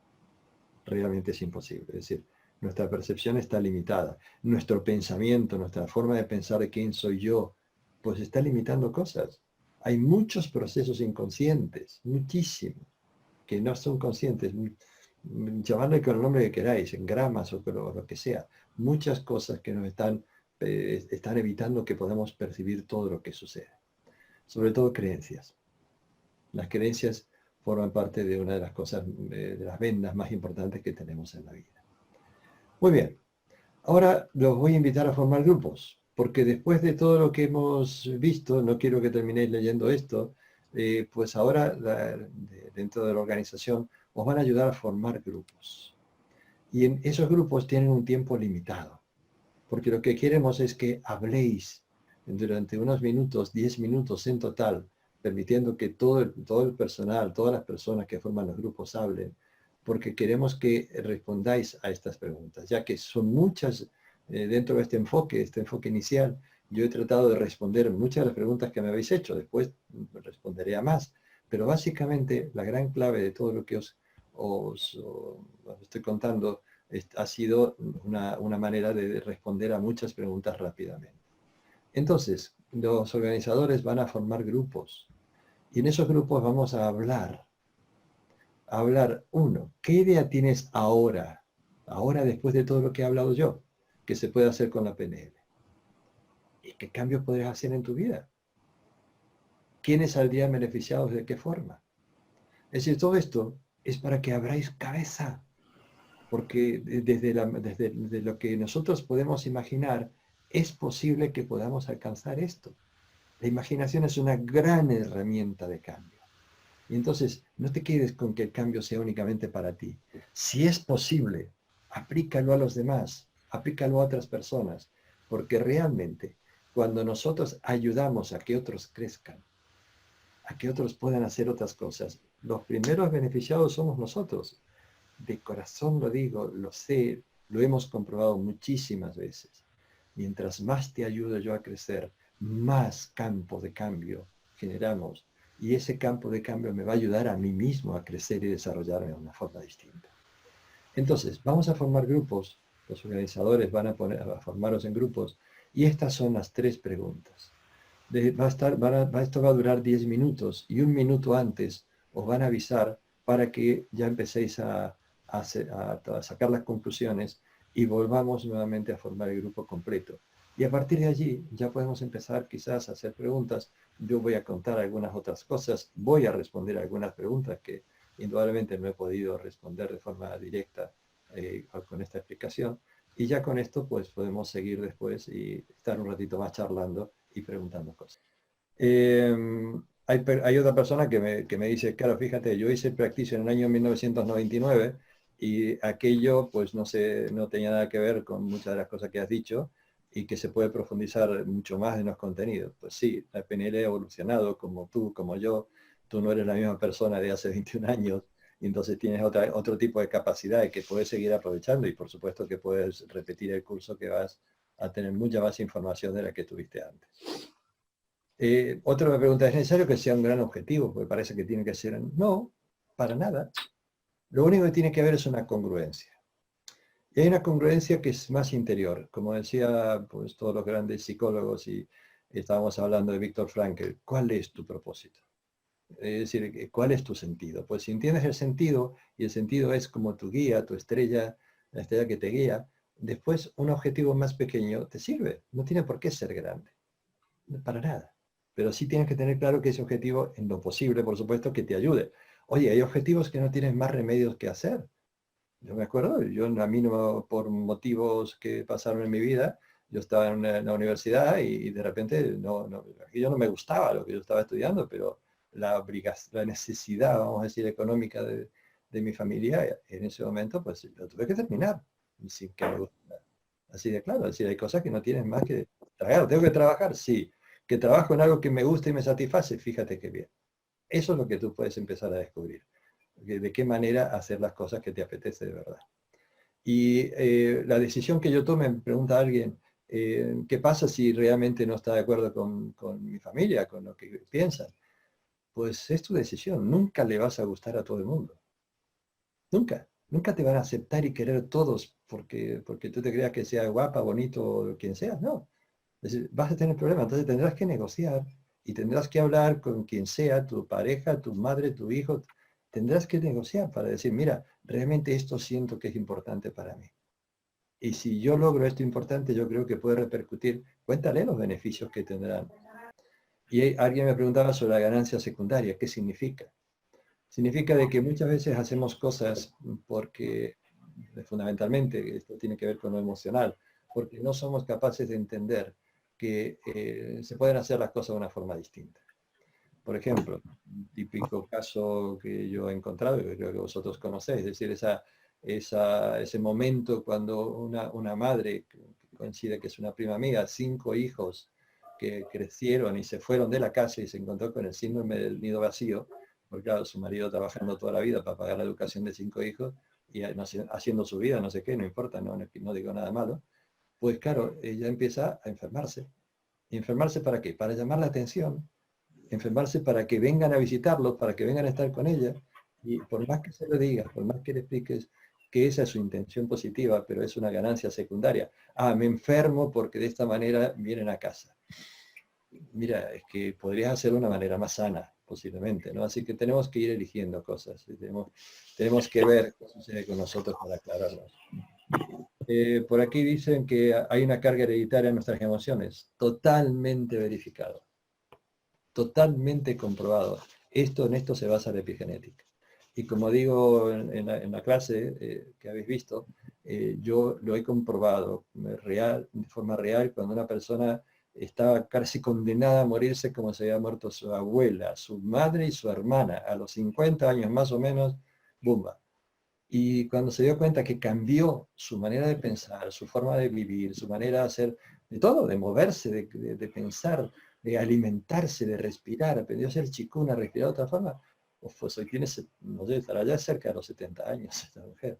A: Realmente es imposible. Es decir, nuestra percepción está limitada. Nuestro pensamiento, nuestra forma de pensar de quién soy yo, pues está limitando cosas. Hay muchos procesos inconscientes, muchísimos, que no son conscientes. Llamadle con el nombre que queráis, en gramas o lo que sea. Muchas cosas que nos están evitando que podamos percibir todo lo que sucede. Sobre todo creencias. Las creencias forman parte de una de las cosas, de las vendas más importantes que tenemos en la vida. Muy bien. Ahora los voy a invitar a formar grupos, porque después de todo lo que hemos visto, no quiero que terminéis leyendo esto, pues ahora dentro de la organización os van a ayudar a formar grupos. Y en esos grupos tienen un tiempo limitado, porque lo que queremos es que habléis durante unos minutos, 10 minutos en total, permitiendo que todo el personal, todas las personas que forman los grupos hablen, porque queremos que respondáis a estas preguntas, ya que son muchas dentro de este enfoque inicial. Yo he tratado de responder muchas de las preguntas que me habéis hecho, después responderé a más, pero básicamente la gran clave de todo lo que os estoy contando ha sido una manera de responder a muchas preguntas rápidamente. Entonces, los organizadores van a formar grupos y en esos grupos vamos a hablar. Uno, ¿qué idea tienes ahora? Ahora, después de todo lo que he hablado yo, que se puede hacer con la PNL. ¿Y qué cambios podrías hacer en tu vida? ¿Quiénes saldrían beneficiados de qué forma? Es decir, todo esto es para que abráis cabeza, porque desde lo que nosotros podemos imaginar, es posible que podamos alcanzar esto. La imaginación es una gran herramienta de cambio. Y entonces, no te quedes con que el cambio sea únicamente para ti. Si es posible, aplícalo a los demás, aplícalo a otras personas, porque realmente cuando nosotros ayudamos a que otros crezcan, a que otros puedan hacer otras cosas, los primeros beneficiados somos nosotros. De corazón lo digo, lo sé, lo hemos comprobado muchísimas veces. Mientras más te ayudo yo a crecer, más campo de cambio generamos. Y ese campo de cambio me va a ayudar a mí mismo a crecer y desarrollarme de una forma distinta. Entonces, vamos a formar grupos. Los organizadores van a formaros en grupos. Y estas son las 3 preguntas. Esto va a durar 10 minutos. Y un minuto antes os van a avisar para que ya empecéis a sacar las conclusiones y volvamos nuevamente a formar el grupo completo. Y a partir de allí ya podemos empezar quizás a hacer preguntas. Yo voy a contar algunas otras cosas, voy a responder algunas preguntas que indudablemente no he podido responder de forma directa con esta explicación. Y ya con esto pues podemos seguir después y estar un ratito más charlando y preguntando cosas. Hay otra persona que me dice, claro, fíjate, yo hice Practice en el año 1999 y aquello pues no tenía nada que ver con muchas de las cosas que has dicho y que se puede profundizar mucho más en los contenidos. Pues sí, la PNL ha evolucionado como tú, como yo. Tú no eres la misma persona de hace 21 años y entonces tienes otro tipo de capacidad que puedes seguir aprovechando y por supuesto que puedes repetir el curso, que vas a tener mucha más información de la que tuviste antes. Otra me pregunta, ¿es necesario que sea un gran objetivo? Porque parece que tiene que ser... No, para nada. Lo único que tiene que haber es una congruencia. Y hay una congruencia que es más interior. Como decía pues, todos los grandes psicólogos, y estábamos hablando de Viktor Frankl, ¿cuál es tu propósito? Es decir, ¿cuál es tu sentido? Pues si entiendes el sentido, y el sentido es como tu guía, tu estrella, la estrella que te guía, después un objetivo más pequeño te sirve. No tiene por qué ser grande. Para nada. Pero sí tienes que tener claro que ese objetivo, en lo posible, por supuesto, que te ayude. Oye, hay objetivos que no tienes más remedios que hacer. Yo me acuerdo, a mí no, por motivos que pasaron en mi vida, yo estaba en la universidad y de repente yo no me gustaba lo que yo estaba estudiando, pero la necesidad, vamos a decir, económica de mi familia, en ese momento, pues lo tuve que terminar, sin que me gustara. Así de claro, es decir, hay cosas que no tienes más que trabajar. ¿Tengo que trabajar? Sí. ¿Que trabajo en algo que me gusta y me satisface? Fíjate qué bien. Eso es lo que tú puedes empezar a descubrir. De qué manera hacer las cosas que te apetece de verdad. Y la decisión que yo tome, me pregunta alguien, ¿qué pasa si realmente no está de acuerdo con mi familia, con lo que piensan? Pues es tu decisión. Nunca le vas a gustar a todo el mundo. Nunca. Nunca te van a aceptar y querer todos porque tú te creas que sea guapa, bonito o quien sea. No. Es decir, vas a tener problemas. Entonces tendrás que negociar y tendrás que hablar con quien sea, tu pareja, tu madre, tu hijo. Tendrás que negociar para decir, mira, realmente esto siento que es importante para mí. Y si yo logro esto importante, yo creo que puede repercutir. Cuéntale los beneficios que tendrán. Y alguien me preguntaba sobre la ganancia secundaria. ¿Qué significa? Significa de que muchas veces hacemos cosas porque, fundamentalmente, esto tiene que ver con lo emocional, porque no somos capaces de entender que se pueden hacer las cosas de una forma distinta. Por ejemplo, un típico caso que yo he encontrado, y creo que vosotros conocéis, es decir, ese momento cuando una madre, que coincide que es una prima mía, 5 hijos que crecieron y se fueron de la casa y se encontró con el síndrome del nido vacío, porque claro, su marido trabajando toda la vida para pagar la educación de 5 hijos y haciendo su vida, no sé qué, no importa, no digo nada malo, pues claro, ella empieza a enfermarse. ¿Y enfermarse para qué? Para llamar la atención, enfermarse para que vengan a visitarlos, para que vengan a estar con ella, y por más que se lo digas, por más que le expliques que esa es su intención positiva, pero es una ganancia secundaria. Ah, me enfermo porque de esta manera vienen a casa. Mira, es que podrías hacerlo de una manera más sana, posiblemente, ¿no? Así que tenemos que ir eligiendo cosas, tenemos que ver qué sucede con nosotros para aclararnos. Por aquí dicen que hay una carga hereditaria en nuestras emociones. Totalmente verificado. Totalmente comprobado. En esto se basa la epigenética. Y como digo en la clase que habéis visto, yo lo he comprobado de forma real cuando una persona estaba casi condenada a morirse como se había muerto su abuela, su madre y su hermana. A los 50 años más o menos, ¡bumba! Y cuando se dio cuenta que cambió su manera de pensar, su forma de vivir, su manera de hacer, de todo, de moverse, de pensar, de alimentarse, de respirar, aprendió a hacer chikun, a respirar de otra forma, pues hoy tiene, no sé, estará ya cerca de los 70 años esta mujer.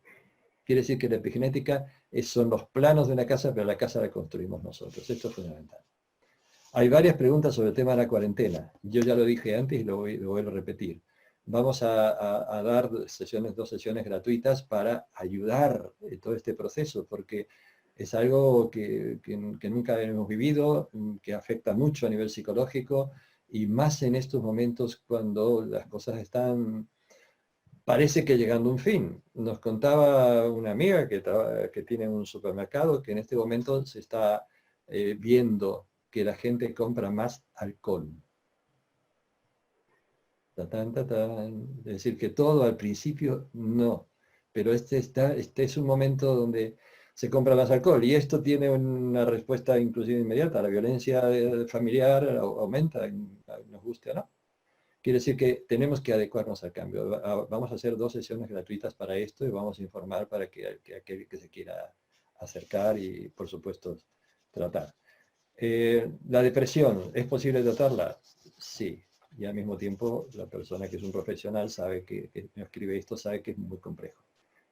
A: Quiere decir que la epigenética son los planos de una casa, pero la casa la construimos nosotros. Esto es fundamental. Hay varias preguntas sobre el tema de la cuarentena. Yo ya lo dije antes y lo vuelvo a repetir. Vamos a dar 2 sesiones gratuitas para ayudar en todo este proceso, porque es algo que nunca hemos vivido, que afecta mucho a nivel psicológico, y más en estos momentos cuando las cosas están, parece que llegando a un fin. Nos contaba una amiga que tiene un supermercado que en este momento se está viendo que la gente compra más alcohol. Tatán, tatán. Es decir, que todo al principio no. Pero este es un momento donde se compra más alcohol. Y esto tiene una respuesta inclusive inmediata. La violencia familiar aumenta, nos guste o no. Quiere decir que tenemos que adecuarnos al cambio. Vamos a hacer 2 sesiones gratuitas para esto y vamos a informar para que aquel que se quiera acercar y, por supuesto, tratar. La depresión, ¿es posible tratarla? Sí. Y al mismo tiempo, la persona que es un profesional sabe que me escribe esto, sabe que es muy complejo,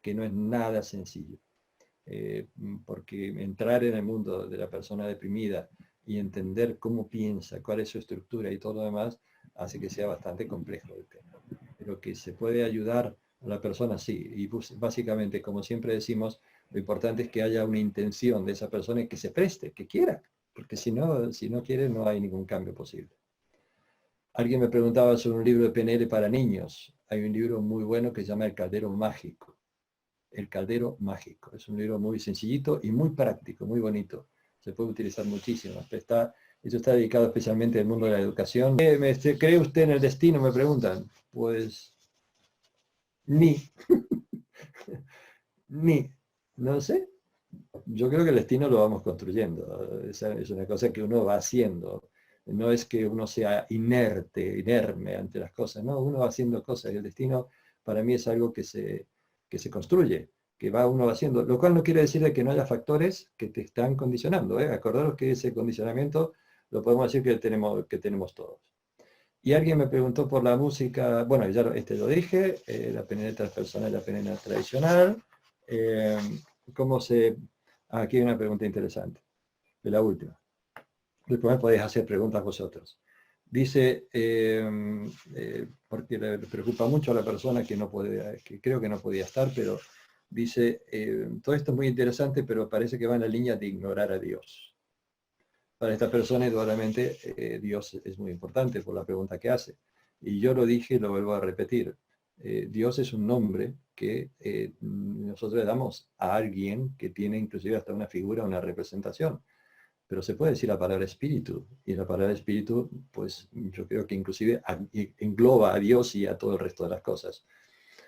A: que no es nada sencillo. Porque entrar en el mundo de la persona deprimida y entender cómo piensa, cuál es su estructura y todo lo demás, hace que sea bastante complejo el tema. Pero que se puede ayudar a la persona, sí. Y básicamente, como siempre decimos, lo importante es que haya una intención de esa persona y que se preste, que quiera. Porque si no quiere, no hay ningún cambio posible. Alguien me preguntaba sobre un libro de PNL para niños. Hay un libro muy bueno que se llama El Caldero Mágico. El Caldero Mágico. Es un libro muy sencillito y muy práctico, muy bonito. Se puede utilizar muchísimo. Esto está dedicado especialmente al mundo de la educación. ¿Cree usted en el destino? Me preguntan. Pues ni. Ni. No sé. Yo creo que el destino lo vamos construyendo. Esa es una cosa que uno va haciendo. No es que uno sea inerme ante las cosas, no, uno va haciendo cosas y el destino para mí es algo que se construye, que va uno haciendo, lo cual no quiere decir de que no haya factores que te están condicionando, ¿eh? Acordaros que ese condicionamiento lo podemos decir que tenemos todos. Y alguien me preguntó por la música, bueno, ya lo dije, la PNL transpersonal y la PNL tradicional. ¿Cómo se...? Aquí hay una pregunta interesante, de la última. Después me podéis hacer preguntas vosotros. Dice, porque le preocupa mucho a la persona que creo que no podía estar, pero dice, todo esto es muy interesante, pero parece que va en la línea de ignorar a Dios. Para esta persona, indudablemente, Dios es muy importante por la pregunta que hace. Y yo lo dije y lo vuelvo a repetir. Dios es un nombre que nosotros le damos a alguien que tiene inclusive hasta una figura, una representación. Pero se puede decir la palabra espíritu, y la palabra espíritu, pues yo creo que inclusive engloba a Dios y a todo el resto de las cosas.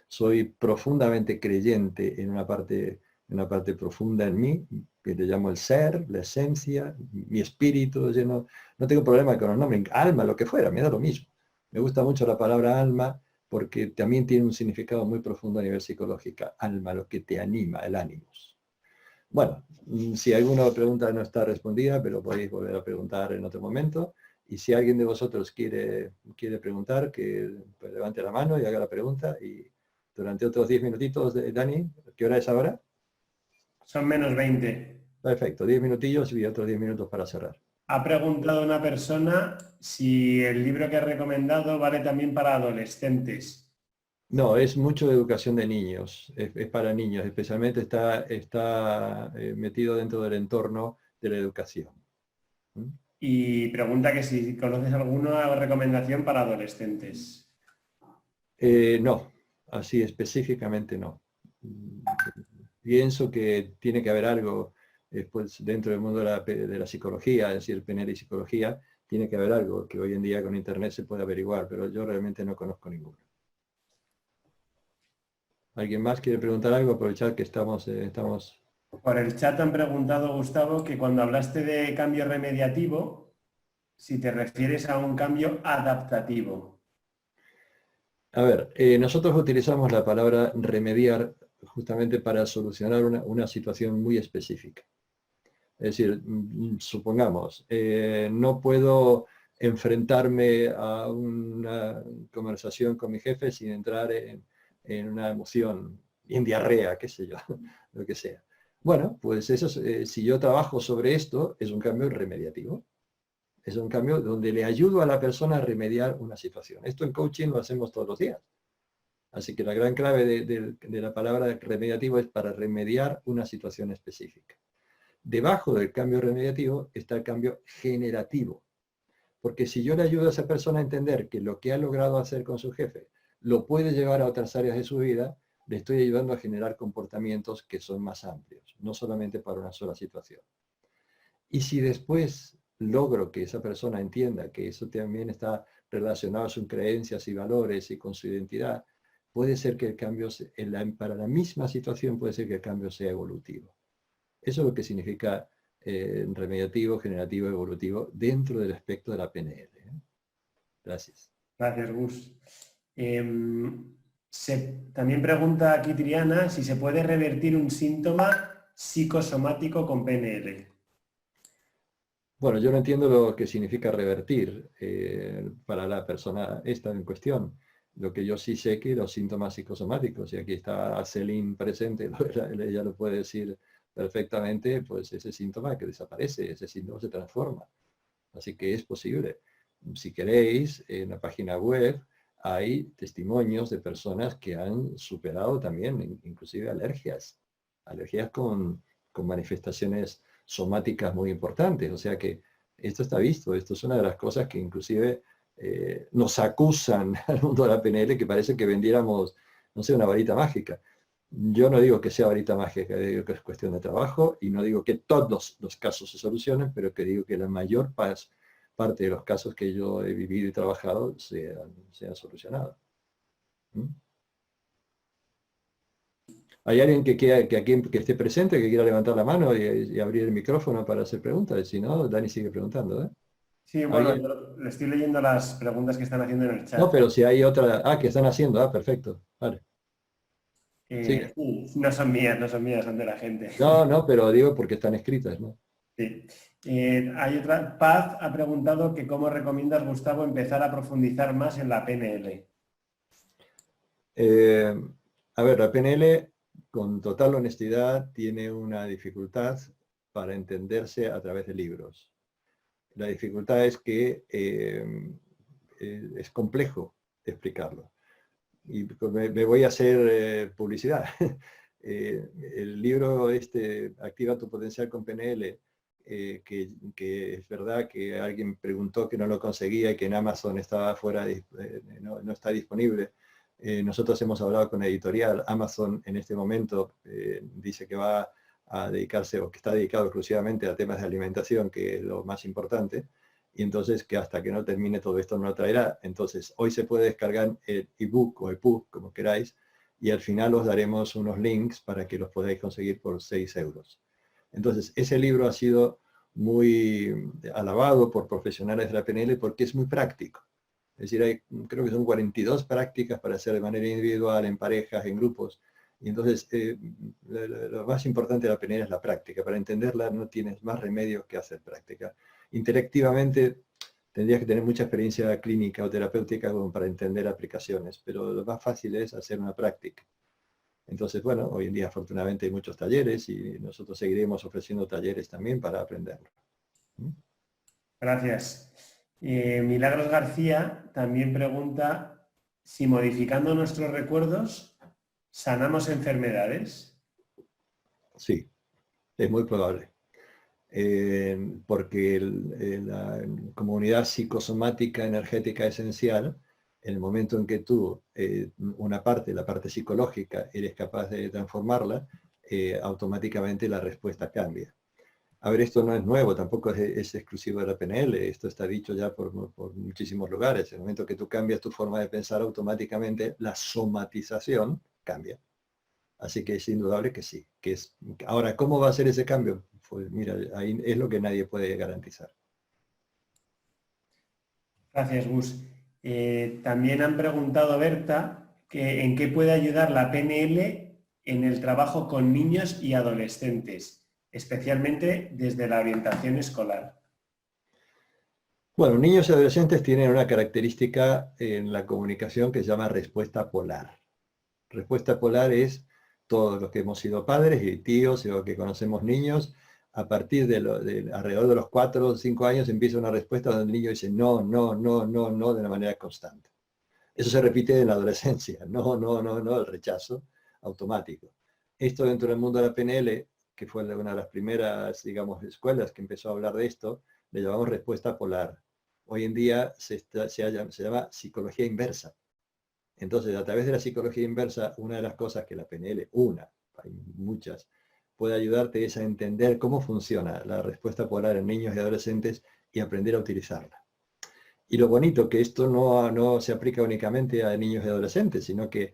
A: Soy profundamente creyente en una parte profunda en mí, que le llamo el ser, la esencia, mi espíritu. No tengo problema con los nombres, alma, lo que fuera, me da lo mismo. Me gusta mucho la palabra alma porque también tiene un significado muy profundo a nivel psicológico. Alma, lo que te anima, el ánimos. Bueno, si alguna pregunta no está respondida, pero podéis volver a preguntar en otro momento. Y si alguien de vosotros quiere preguntar, que pues, levante la mano y haga la pregunta. Y durante otros 10 minutitos, Dani, ¿qué hora es ahora?
B: Son -20.
A: Perfecto, 10 minutillos y otros 10 minutos para cerrar.
B: Ha preguntado una persona si el libro que ha recomendado vale también para adolescentes.
A: No, es mucho de educación de niños, es para niños, especialmente está metido dentro del entorno de la educación. ¿Mm?
B: Y pregunta que si conoces alguna recomendación para adolescentes.
A: No, así específicamente no. Pienso que tiene que haber algo pues, dentro del mundo de la psicología, es decir, PNL y psicología, tiene que haber algo que hoy en día con internet se puede averiguar, pero yo realmente no conozco ninguno. ¿Alguien más quiere preguntar algo? Aprovechar que estamos...
B: Por el chat han preguntado, Gustavo, que cuando hablaste de cambio remediativo, si te refieres a un cambio adaptativo.
A: A ver, nosotros utilizamos la palabra remediar justamente para solucionar una situación muy específica. Es decir, supongamos, no puedo enfrentarme a una conversación con mi jefe sin entrar en una emoción, en diarrea, qué sé yo, lo que sea. Bueno, pues eso, si yo trabajo sobre esto, es un cambio remediativo. Es un cambio donde le ayudo a la persona a remediar una situación. Esto en coaching lo hacemos todos los días. Así que la gran clave de la palabra remediativo es para remediar una situación específica. Debajo del cambio remediativo está el cambio generativo. Porque si yo le ayudo a esa persona a entender que lo que ha logrado hacer con su jefe lo puede llevar a otras áreas de su vida, le estoy ayudando a generar comportamientos que son más amplios, no solamente para una sola situación. Y si después logro que esa persona entienda que eso también está relacionado a sus creencias y valores y con su identidad, puede ser que el cambio, para la misma situación, puede ser que el cambio sea evolutivo. Eso es lo que significa remediativo, generativo, evolutivo dentro del espectro de la PNL. Gracias.
B: Gracias, Gus. También pregunta aquí Triana si se puede revertir un síntoma psicosomático con PNL.
A: Bueno, yo no entiendo lo que significa revertir para la persona esta en cuestión. Lo que yo sí sé que los síntomas psicosomáticos, y aquí está Celine presente, ella lo puede decir perfectamente, pues ese síntoma que desaparece, ese síntoma se transforma. Así que es posible. Si queréis, en la página web hay testimonios de personas que han superado también, inclusive alergias con manifestaciones somáticas muy importantes. O sea que esto está visto, esto es una de las cosas que inclusive nos acusan al mundo de la PNL, que parece que vendiéramos, no sé, una varita mágica. Yo no digo que sea varita mágica, digo que es cuestión de trabajo y no digo que todos los casos se solucionen, pero que digo que la mayor parte de los casos que yo he vivido y trabajado sean solucionados. ¿Mm? ¿Hay alguien que esté presente, que quiera levantar la mano y abrir el micrófono para hacer preguntas? Si no, Dani sigue preguntando.
B: Sí, bueno,
A: ¿Alguien?
B: yo le estoy leyendo las preguntas que están haciendo en el
A: No,
B: chat.
A: pero si hay otra... Ah, que están haciendo. Ah, perfecto. Vale. Sigue.
B: Sí, no son mías, son de la gente.
A: No, no, pero digo porque están escritas, ¿no?
B: Sí. Hay otra. Paz ha preguntado que cómo recomiendas, Gustavo, empezar a profundizar más en la PNL.
A: A ver, la PNL, con total honestidad, tiene una dificultad para entenderse a través de libros. La dificultad es que es complejo explicarlo. Y me voy a hacer publicidad. El libro Activa tu potencial con PNL, que es verdad que alguien preguntó que no lo conseguía y que en Amazon estaba fuera, no está disponible. Nosotros hemos hablado con la editorial. Amazon en este momento dice que va a dedicarse, o que está dedicado exclusivamente a temas de alimentación, que es lo más importante, y entonces que hasta que no termine todo esto no lo traerá. Entonces hoy se puede descargar el ebook o EPUB, como queráis, y al final os daremos unos links para que los podáis conseguir por 6 euros. Entonces, ese libro ha sido muy alabado por profesionales de la PNL porque es muy práctico. Es decir, creo que son 42 prácticas para hacer de manera individual, en parejas, en grupos. Y entonces, lo más importante de la PNL es la práctica. Para entenderla no tienes más remedio que hacer práctica. Interactivamente tendrías que tener mucha experiencia clínica o terapéutica como para entender aplicaciones, pero lo más fácil es hacer una práctica. Entonces, bueno, hoy en día afortunadamente hay muchos talleres y nosotros seguiremos ofreciendo talleres también para aprenderlo.
B: Gracias. Milagros García también pregunta si modificando nuestros recuerdos sanamos enfermedades.
A: Sí, es muy probable. Porque la comunidad psicosomática energética esencial, en el momento en que tú, una parte, la parte psicológica, eres capaz de transformarla, automáticamente la respuesta cambia. A ver, esto no es nuevo, tampoco es exclusivo de la PNL, esto está dicho ya por muchísimos lugares. En el momento que tú cambias tu forma de pensar, automáticamente la somatización cambia. Así que es indudable que sí. Ahora, ¿cómo va a ser ese cambio? Pues mira, ahí es lo que nadie puede garantizar.
B: Gracias, Gus. También han preguntado, Berta, que en qué puede ayudar la PNL en el trabajo con niños y adolescentes, especialmente desde la orientación escolar.
A: Bueno, niños y adolescentes tienen una característica en la comunicación que se llama respuesta polar. Respuesta polar es todos los que hemos sido padres y tíos o que conocemos niños, a partir de alrededor de los 4 o 5 años empieza una respuesta donde el niño dice no, no, no, no, no, de una manera constante. Eso se repite en la adolescencia, no, no, no, no, el rechazo automático. Esto dentro del mundo de la PNL, que fue una de las primeras, digamos, escuelas que empezó a hablar de esto, le llamamos respuesta polar. Hoy en día se llama psicología inversa. Entonces, a través de la psicología inversa, una de las cosas que la PNL, hay muchas, puede ayudarte es a entender cómo funciona la respuesta polar en niños y adolescentes y aprender a utilizarla. Y lo bonito que esto no se aplica únicamente a niños y adolescentes, sino que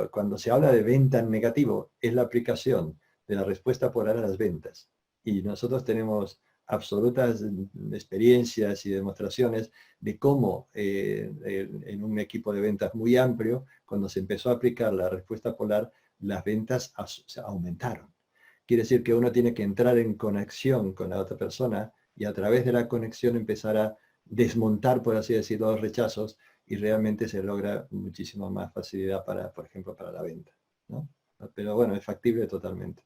A: cuando se habla de venta en negativo, es la aplicación de la respuesta polar a las ventas. Y nosotros tenemos absolutas experiencias y demostraciones de cómo en un equipo de ventas muy amplio, cuando se empezó a aplicar la respuesta polar, las ventas aumentaron. Quiere decir que uno tiene que entrar en conexión con la otra persona y a través de la conexión empezar a desmontar, por así decirlo, los rechazos y realmente se logra muchísima más facilidad para, por ejemplo, para la venta, ¿no? Pero bueno, es factible totalmente.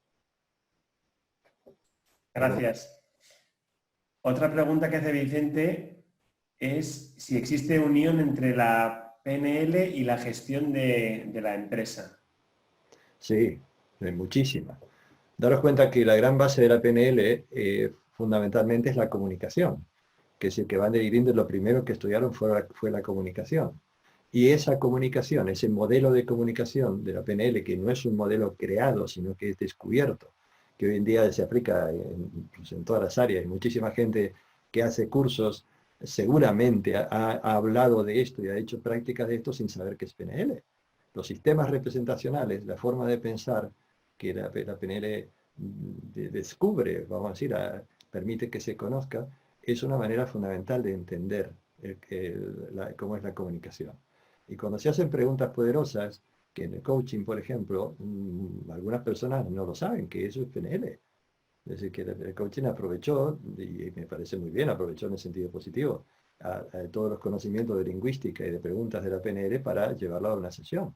B: Gracias. Otra pregunta que hace Vicente es si existe unión entre la PNL y la gestión de la empresa.
A: Sí, muchísima. Daros cuenta que la gran base de la PNL fundamentalmente es la comunicación, que es el que van de Grinder, lo primero que estudiaron fue la comunicación. Y esa comunicación, ese modelo de comunicación de la PNL, que no es un modelo creado, sino que es descubierto, que hoy en día se aplica en todas las áreas. Hay muchísima gente que hace cursos, seguramente ha hablado de esto y ha hecho prácticas de esto sin saber qué es PNL. Los sistemas representacionales, la forma de pensar que la PNL descubre, vamos a decir, permite que se conozca, es una manera fundamental de entender cómo es la comunicación. Y cuando se hacen preguntas poderosas, que en el coaching, por ejemplo, algunas personas no lo saben, que eso es PNL. Es decir, que el coaching aprovechó, y me parece muy bien, aprovechó en el sentido positivo, a todos los conocimientos de lingüística y de preguntas de la PNL para llevarlo a una sesión.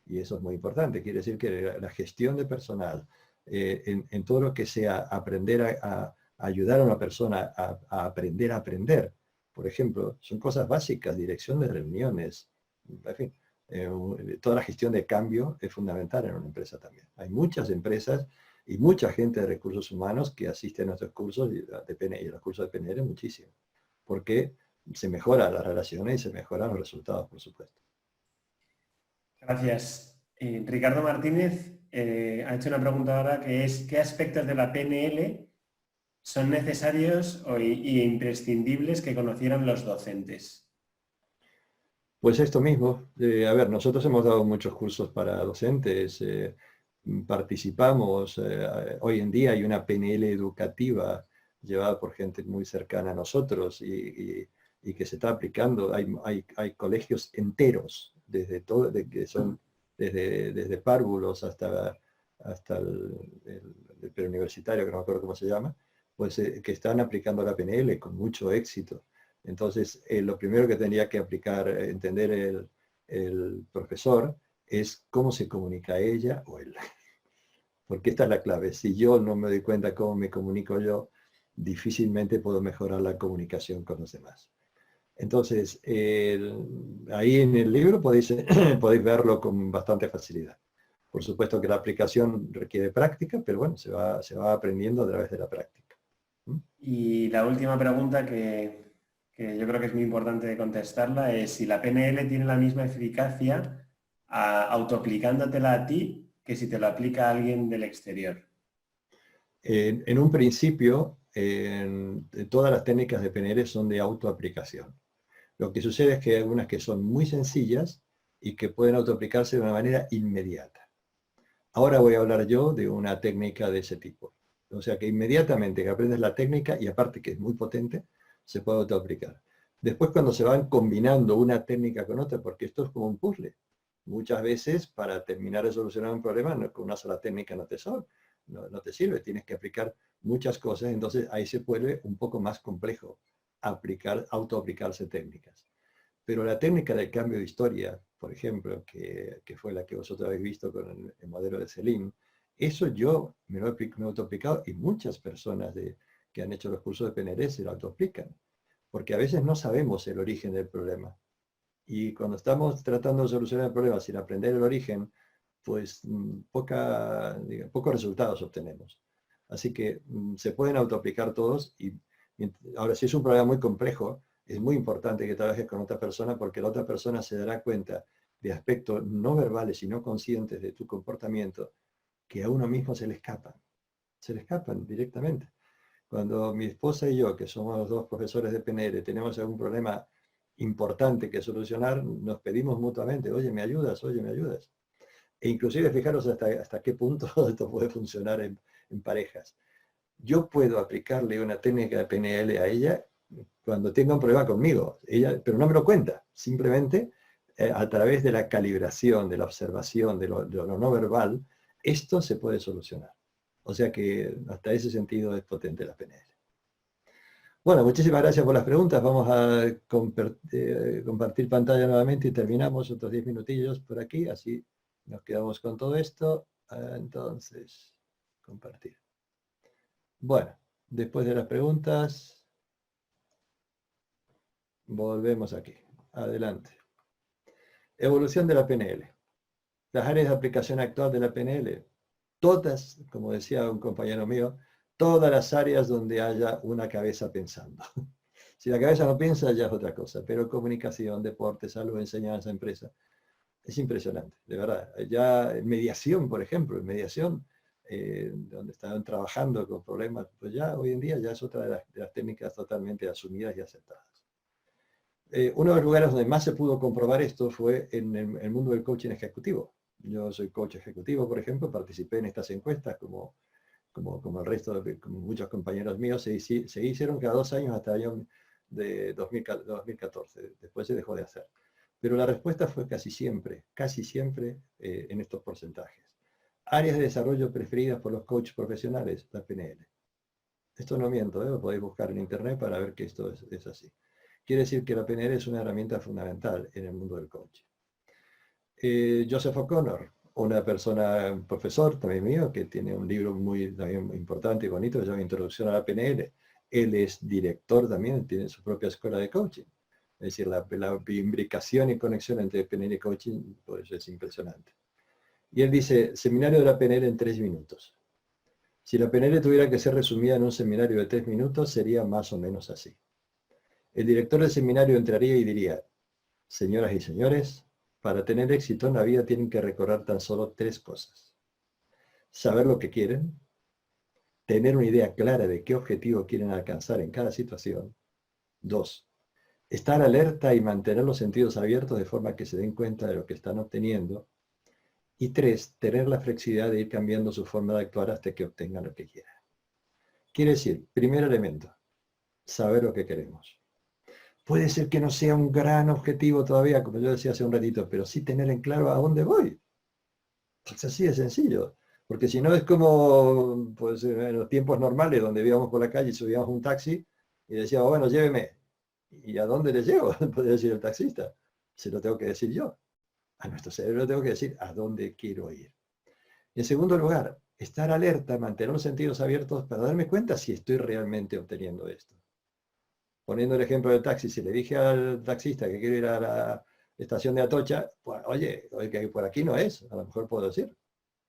A: Y eso es muy importante. Quiere decir que la gestión de personal, en todo lo que sea aprender a ayudar a una persona a aprender a aprender, por ejemplo, son cosas básicas, dirección de reuniones, en fin, toda la gestión de cambio es fundamental en una empresa también. Hay muchas empresas y mucha gente de recursos humanos que asiste a nuestros cursos y a los cursos de PNL muchísimo, porque se mejora las relaciones y se mejoran los resultados, por supuesto.
B: Gracias. Ricardo Martínez ha hecho una pregunta ahora que es ¿qué aspectos de la PNL son necesarios y imprescindibles que conocieran los docentes?
A: Pues esto mismo. A ver, nosotros hemos dado muchos cursos para docentes. participamos, hoy en día hay una PNL educativa llevada por gente muy cercana a nosotros y que se está aplicando. Hay colegios enteros, que son desde párvulos hasta el preuniversitario, que no me acuerdo cómo se llama, pues que están aplicando la PNL con mucho éxito. Entonces, lo primero que tendría que aplicar, entender el profesor, es cómo se comunica ella o él. Porque esta es la clave. Si yo no me doy cuenta cómo me comunico yo, difícilmente puedo mejorar la comunicación con los demás. Entonces, ahí en el libro podéis, podéis verlo con bastante facilidad. Por supuesto que la aplicación requiere práctica, pero bueno, se va aprendiendo a través de la práctica.
B: Y la última pregunta que yo creo que es muy importante contestarla es si la PNL tiene la misma eficacia autoaplicándotela a ti que si te lo aplica alguien del exterior.
A: En un principio, todas las técnicas de PNL son de autoaplicación. Lo que sucede es que hay algunas que son muy sencillas y que pueden autoaplicarse de una manera inmediata. Ahora voy a hablar yo de una técnica de ese tipo. O sea que inmediatamente que aprendes la técnica, y aparte que es muy potente, se puede autoaplicar. Después cuando se van combinando una técnica con otra, porque esto es como un puzzle. Muchas veces para terminar de solucionar un problema, con una sola técnica no te sirve, tienes que aplicar muchas cosas, entonces ahí se vuelve un poco más complejo autoaplicarse técnicas. Pero la técnica del cambio de historia, por ejemplo, que fue la que vosotros habéis visto con el modelo de Selim, eso yo me lo he autoaplicado y muchas personas que han hecho los cursos de PNL se lo autoaplican, porque a veces no sabemos el origen del problema. Y cuando estamos tratando de solucionar el problema sin aprender el origen, pues pocos resultados obtenemos. Así que se pueden autoaplicar todos y ahora si es un problema muy complejo, es muy importante que trabajes con otra persona porque la otra persona se dará cuenta de aspectos no verbales y no conscientes de tu comportamiento que a uno mismo se le escapan directamente. Cuando mi esposa y yo, que somos los dos profesores de PNL, tenemos algún problema importante que solucionar, nos pedimos mutuamente, oye, ¿me ayudas? Oye, ¿me ayudas? E inclusive fijaros hasta qué punto esto puede funcionar en parejas. Yo puedo aplicarle una técnica de PNL a ella cuando tenga un problema conmigo, pero no me lo cuenta, simplemente a través de la calibración, de la observación, de lo no verbal, esto se puede solucionar. O sea que hasta ese sentido es potente la PNL. Bueno, muchísimas gracias por las preguntas. Vamos a compartir pantalla nuevamente y terminamos otros 10 minutillos por aquí, así nos quedamos con todo esto. Entonces, compartir. Bueno, después de las preguntas, volvemos aquí. Adelante. Evolución de la PNL. Las áreas de aplicación actual de la PNL. Todas, como decía un compañero mío, todas las áreas donde haya una cabeza pensando. Si la cabeza no piensa, ya es otra cosa, pero comunicación, deporte, salud, enseñanza, empresa. Es impresionante, de verdad. Ya mediación, por ejemplo, mediación, donde estaban trabajando con problemas, pues ya hoy en día ya es otra de las técnicas totalmente asumidas y aceptadas. Uno de los lugares donde más se pudo comprobar esto fue en el mundo del coaching ejecutivo. Yo soy coach ejecutivo, por ejemplo, participé en estas encuestas como el resto como muchos compañeros míos, se hicieron cada 2 años hasta el año de 2014, después se dejó de hacer. Pero la respuesta fue casi siempre en estos porcentajes. Áreas de desarrollo preferidas por los coaches profesionales, la PNL. Esto no miento, lo podéis buscar en internet para ver que esto es así. Quiere decir que la PNL es una herramienta fundamental en el mundo del coaching. Joseph O'Connor, una persona, un profesor también mío, que tiene un libro también muy importante y bonito que se llama Introducción a la PNL. Él es director también, tiene su propia escuela de coaching. Es decir, la imbricación y conexión entre PNL y coaching pues, es impresionante. Y él dice, seminario de la PNL en 3 minutos. Si la PNL tuviera que ser resumida en un seminario de 3 minutos, sería más o menos así. El director del seminario entraría y diría, señoras y señores, para tener éxito en la vida tienen que recorrer tan solo 3 cosas. Saber lo que quieren, tener una idea clara de qué objetivo quieren alcanzar en cada situación. 2. Estar alerta y mantener los sentidos abiertos de forma que se den cuenta de lo que están obteniendo. Y 3, tener la flexibilidad de ir cambiando su forma de actuar hasta que obtenga lo que quiera. Quiere decir, primer elemento, saber lo que queremos. Puede ser que no sea un gran objetivo todavía, como yo decía hace un ratito, pero sí tener en claro a dónde voy. Es así de sencillo. Porque si no es como pues, en los tiempos normales, donde íbamos por la calle y subíamos un taxi y decíamos, bueno, lléveme. ¿Y a dónde le llevo? Podría decir el taxista. Se lo tengo que decir yo. A nuestro cerebro tengo que decir a dónde quiero ir. En segundo lugar, estar alerta, mantener los sentidos abiertos para darme cuenta si estoy realmente obteniendo esto. Poniendo el ejemplo del taxi, si le dije al taxista que quiero ir a la estación de Atocha, pues, oye, que por aquí no es, a lo mejor puedo decir,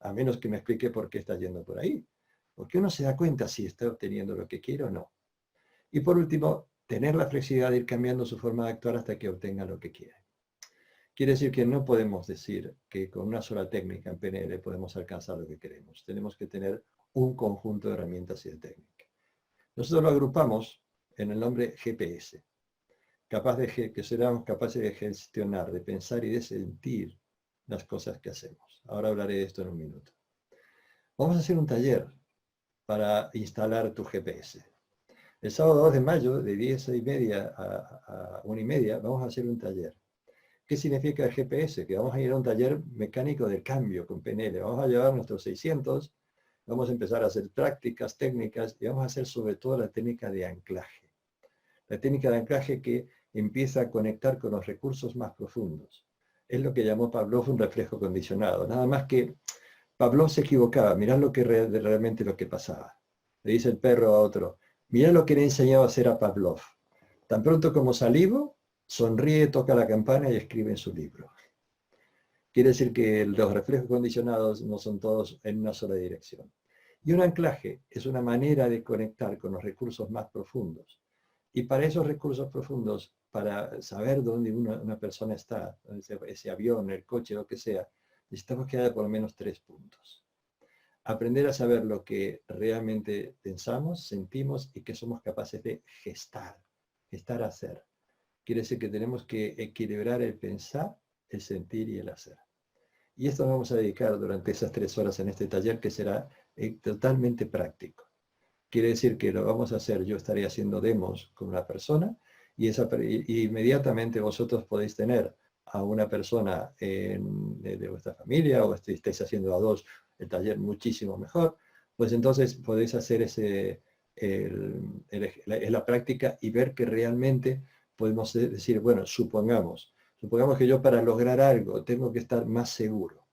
A: a menos que me explique por qué está yendo por ahí. Porque uno se da cuenta si está obteniendo lo que quiere o no. Y por último, tener la flexibilidad de ir cambiando su forma de actuar hasta que obtenga lo que quiere. Quiere decir que no podemos decir que con una sola técnica en PNL podemos alcanzar lo que queremos. Tenemos que tener un conjunto de herramientas y de técnicas. Nosotros lo agrupamos en el nombre GPS, que seremos capaces de gestionar, de pensar y de sentir las cosas que hacemos. Ahora hablaré de esto en un minuto. Vamos a hacer un taller para instalar tu GPS. El sábado 2 de mayo, de 10:30 a 1:30, vamos a hacer un taller. ¿Qué significa el GPS? Que vamos a ir a un taller mecánico de cambio con PNL. Vamos a llevar nuestros 600, vamos a empezar a hacer prácticas, técnicas, y vamos a hacer sobre todo la técnica de anclaje. La técnica de anclaje que empieza a conectar con los recursos más profundos. Es lo que llamó Pavlov un reflejo condicionado. Nada más que Pavlov se equivocaba. Mirad realmente lo que pasaba. Le dice el perro a otro, mirad lo que le he enseñado a hacer a Pavlov. Tan pronto como salivo, sonríe, toca la campana y escribe en su libro. Quiere decir que los reflejos condicionados no son todos en una sola dirección. Y un anclaje es una manera de conectar con los recursos más profundos. Y para esos recursos profundos, para saber dónde una persona está, ese avión, el coche, lo que sea, necesitamos que haya por lo menos 3 puntos. Aprender a saber lo que realmente pensamos, sentimos y que somos capaces de gestar hacer. Quiere decir que tenemos que equilibrar el pensar, el sentir y el hacer. Y esto nos vamos a dedicar durante esas 3 horas en este taller que será totalmente práctico. Quiere decir que lo vamos a hacer, yo estaré haciendo demos con una persona y inmediatamente vosotros podéis tener a una persona de vuestra familia o estáis haciendo a 2 el taller muchísimo mejor, pues entonces podéis hacer la práctica y ver que realmente podemos decir, bueno, supongamos que yo para lograr algo tengo que estar más seguro.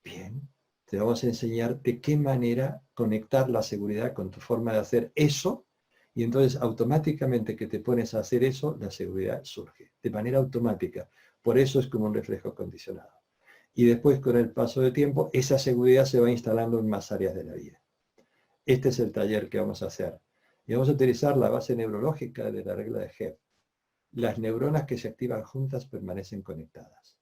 A: Bien, te vamos a enseñar de qué manera conectar la seguridad con tu forma de hacer eso, y entonces automáticamente que te pones a hacer eso, la seguridad surge, de manera automática. Por eso es como un reflejo condicionado. Y después, con el paso del tiempo, esa seguridad se va instalando en más áreas de la vida. Este es el taller que vamos a hacer. Y vamos a utilizar la base neurológica de la regla de Hebb. Las neuronas que se activan juntas permanecen conectadas.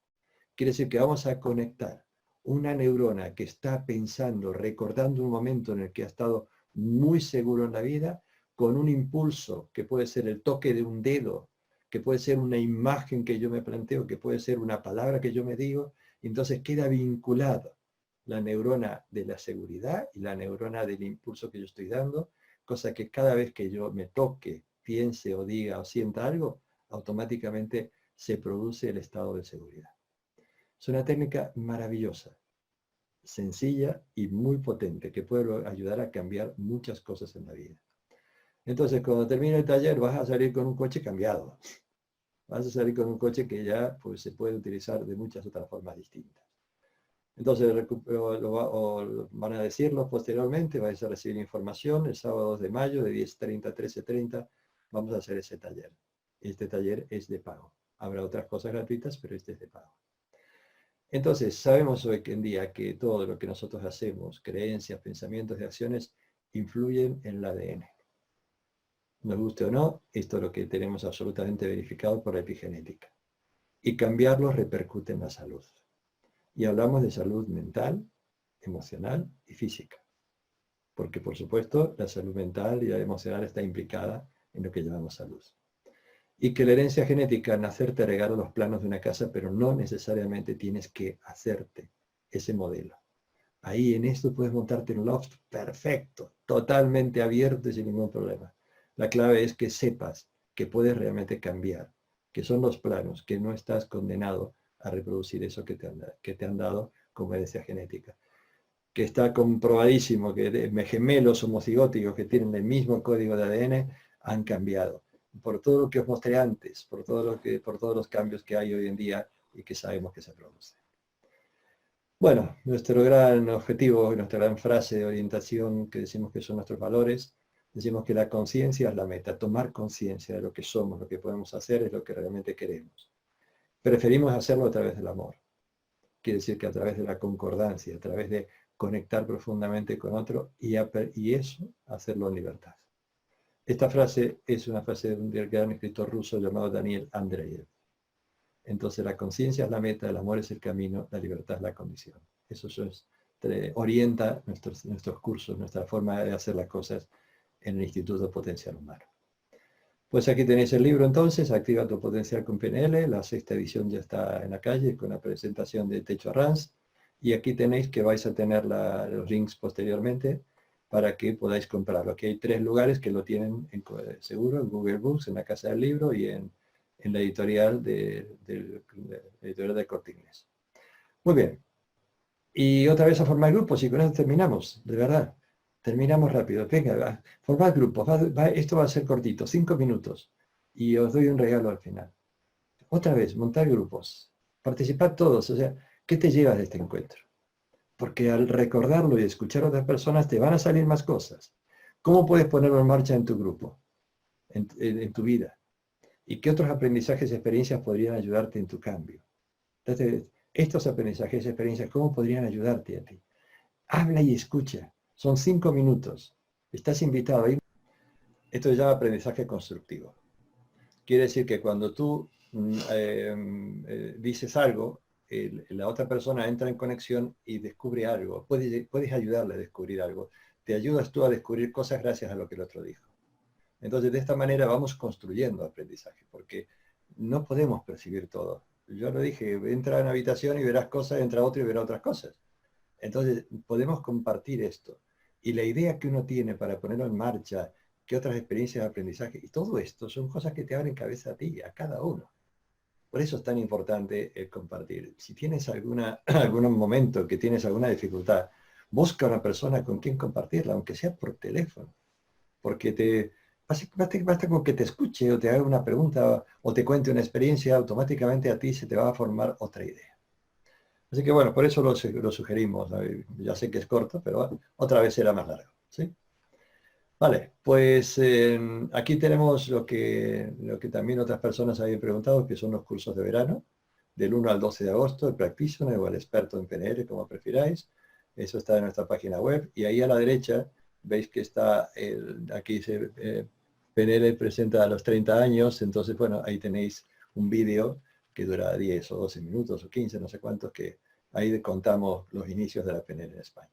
A: Quiere decir que vamos a conectar una neurona que está pensando, recordando un momento en el que ha estado muy seguro en la vida, con un impulso que puede ser el toque de un dedo, que puede ser una imagen que yo me planteo, que puede ser una palabra que yo me digo, y entonces queda vinculado la neurona de la seguridad y la neurona del impulso que yo estoy dando, cosa que cada vez que yo me toque, piense o diga o sienta algo, automáticamente se produce el estado de seguridad. Es una técnica maravillosa, sencilla y muy potente, que puede ayudar a cambiar muchas cosas en la vida. Entonces, cuando termine el taller, vas a salir con un coche cambiado. Vas a salir con un coche que ya pues, se puede utilizar de muchas otras formas distintas. Entonces, van a decirlo posteriormente, vais a recibir información el sábado 2 de mayo de 10:30 a 13:30. Vamos a hacer ese taller. Este taller es de pago. Habrá otras cosas gratuitas, pero este es de pago. Entonces, sabemos hoy en día que todo lo que nosotros hacemos, creencias, pensamientos y acciones, influyen en el ADN. Nos guste o no, esto es lo que tenemos absolutamente verificado por la epigenética. Y cambiarlo repercute en la salud. Y hablamos de salud mental, emocional y física. Porque, por supuesto, la salud mental y la emocional está implicada en lo que llamamos salud. Y que la herencia genética, nacer te regala los planos de una casa, pero no necesariamente tienes que hacerte ese modelo. Ahí en esto puedes montarte un loft perfecto, totalmente abierto y sin ningún problema. La clave es que sepas que puedes realmente cambiar, que son los planos, que no estás condenado a reproducir eso que te han dado como herencia genética. Que está comprobadísimo que gemelos homocigóticos que tienen el mismo código de ADN han cambiado. Por todo lo que os mostré antes, por todos los cambios que hay hoy en día y que sabemos que se producen. Bueno, nuestro gran objetivo, nuestra gran frase de orientación que decimos que son nuestros valores, decimos que la conciencia es la meta, tomar conciencia de lo que somos, lo que podemos hacer, es lo que realmente queremos. Preferimos hacerlo a través del amor. Quiere decir que a través de la concordancia, a través de conectar profundamente con otro y eso hacerlo en libertad. Esta frase es una frase de un gran escritor ruso llamado Daniel Andreyev. Entonces la conciencia es la meta, el amor es el camino, la libertad es la condición. Eso orienta nuestros cursos, nuestra forma de hacer las cosas en el Instituto Potencial Humano. Pues aquí tenéis el libro entonces, Activa tu Potencial con PNL, la 6ª edición ya está en la calle con la presentación de Techo Arranz, y aquí tenéis que vais a tener los links posteriormente para que podáis comprarlo. Aquí hay 3 lugares que lo tienen seguro, en Google Books, en la Casa del Libro y en la editorial del Corte Inglés. Muy bien. Y otra vez a formar grupos y con eso terminamos, de verdad. Terminamos rápido. Venga, formad grupos. Esto va a ser cortito, 5 minutos. Y os doy un regalo al final. Otra vez, montar grupos. Participad todos. O sea, ¿qué te llevas de este encuentro? Porque al recordarlo y escuchar a otras personas te van a salir más cosas. ¿Cómo puedes ponerlo en marcha en tu grupo? En tu vida. ¿Y qué otros aprendizajes y experiencias podrían ayudarte en tu cambio? Entonces, estos aprendizajes y experiencias, ¿cómo podrían ayudarte a ti? Habla y escucha. Son 5 minutos. Estás invitado a ir. Esto se llama aprendizaje constructivo. Quiere decir que cuando tú dices algo, la otra persona entra en conexión y descubre algo. Puedes ayudarle a descubrir algo. Te ayudas tú a descubrir cosas gracias a lo que el otro dijo. Entonces, de esta manera vamos construyendo aprendizaje, porque no podemos percibir todo. Yo lo dije, entra en una habitación y verás cosas, entra otro y verá otras cosas. Entonces, podemos compartir esto. Y la idea que uno tiene para ponerlo en marcha, que otras experiencias de aprendizaje, y todo esto son cosas que te abren cabeza a ti, a cada uno. Por eso es tan importante el compartir. Si tienes algún momento que tienes alguna dificultad, busca una persona con quien compartirla, aunque sea por teléfono. Porque basta con que te escuche o te haga una pregunta o te cuente una experiencia, automáticamente a ti se te va a formar otra idea. Así que bueno, por eso lo sugerimos. Ya sé que es corto, pero otra vez será más largo. ¿Sí? Vale, pues aquí tenemos lo que también otras personas habían preguntado, que son los cursos de verano, del 1 al 12 de agosto, el Practitioner o el experto en PNL, como prefiráis. Eso está en nuestra página web. Y ahí a la derecha veis que está, aquí dice PNL presenta a los 30 años. Entonces, bueno, ahí tenéis un vídeo que dura 10 o 12 minutos o 15, no sé cuántos, que ahí contamos los inicios de la PNL en España.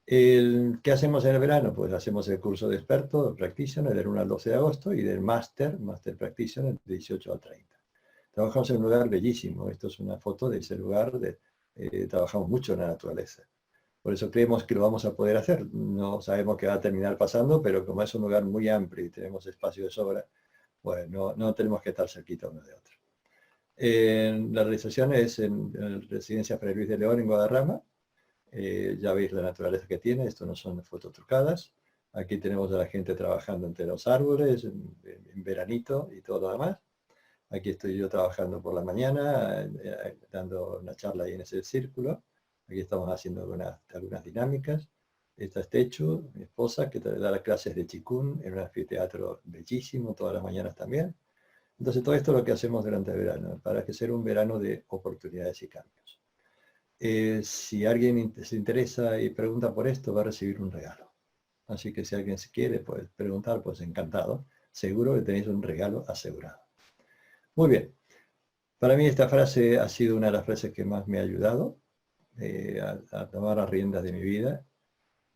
A: ¿Qué hacemos en el verano? Pues hacemos el curso de experto, de Practitioner, del 1 al 12 de agosto, y del Master Practitioner, del 18 al 30. Trabajamos en un lugar bellísimo. Esto es una foto de ese lugar. Trabajamos mucho en la naturaleza. Por eso creemos que lo vamos a poder hacer. No sabemos qué va a terminar pasando, pero como es un lugar muy amplio y tenemos espacio de sobra, pues no tenemos que estar cerquita uno de otro. La realización es en la Residencia Fray Luis de León, en Guadarrama. Ya veis la naturaleza que tiene. Esto no son fotos trucadas. Aquí tenemos a la gente trabajando entre los árboles, en veranito y todo lo demás. Aquí estoy yo trabajando por la mañana, dando una charla ahí en ese círculo. Aquí estamos haciendo algunas dinámicas. Esta es Techo, mi esposa, que da las clases de Qigong en un anfiteatro bellísimo, todas las mañanas también. Entonces todo esto es lo que hacemos durante el verano, para que sea un verano de oportunidades y cambios. Si alguien se interesa y pregunta por esto, va a recibir un regalo. Así que si alguien se quiere pues, preguntar, pues encantado. Seguro que tenéis un regalo asegurado. Muy bien. Para mí esta frase ha sido una de las frases que más me ha ayudado a tomar las riendas de mi vida,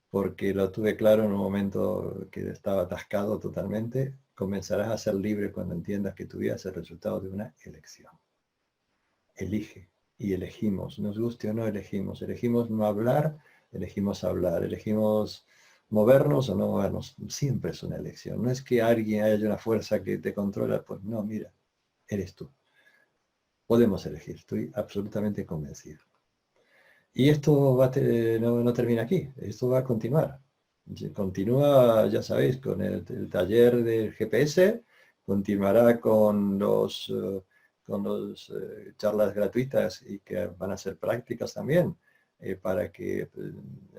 A: porque lo tuve claro en un momento que estaba atascado totalmente. Comenzarás a ser libre cuando entiendas que tu vida es el resultado de una elección. Elige. y elegimos, nos guste o no elegimos. Elegimos no hablar, elegimos hablar, elegimos movernos o no movernos. Siempre es una elección. No es que alguien haya una fuerza que te controla, pues no, mira, eres tú. Podemos elegir, estoy absolutamente convencido. Y esto no termina aquí, esto va a continuar. Continúa, ya sabéis, con el taller del GPS, continuará con los charlas gratuitas y que van a ser prácticas también, para que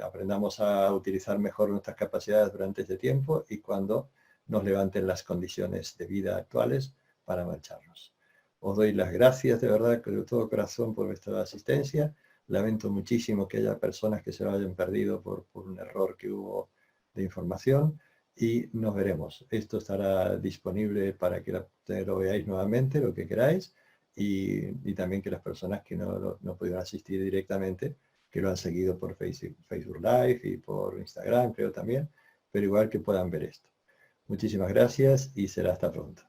A: aprendamos a utilizar mejor nuestras capacidades durante este tiempo y cuando nos levanten las condiciones de vida actuales para marcharnos. Os doy las gracias de verdad, de todo corazón, por vuestra asistencia. Lamento muchísimo que haya personas que se lo hayan perdido por un error que hubo de información y nos veremos. Esto estará disponible para que lo veáis nuevamente, lo que queráis, y también que las personas que no pudieron asistir directamente, que lo han seguido por Facebook Live y por Instagram, creo también, pero igual que puedan ver esto. Muchísimas gracias y será hasta pronto.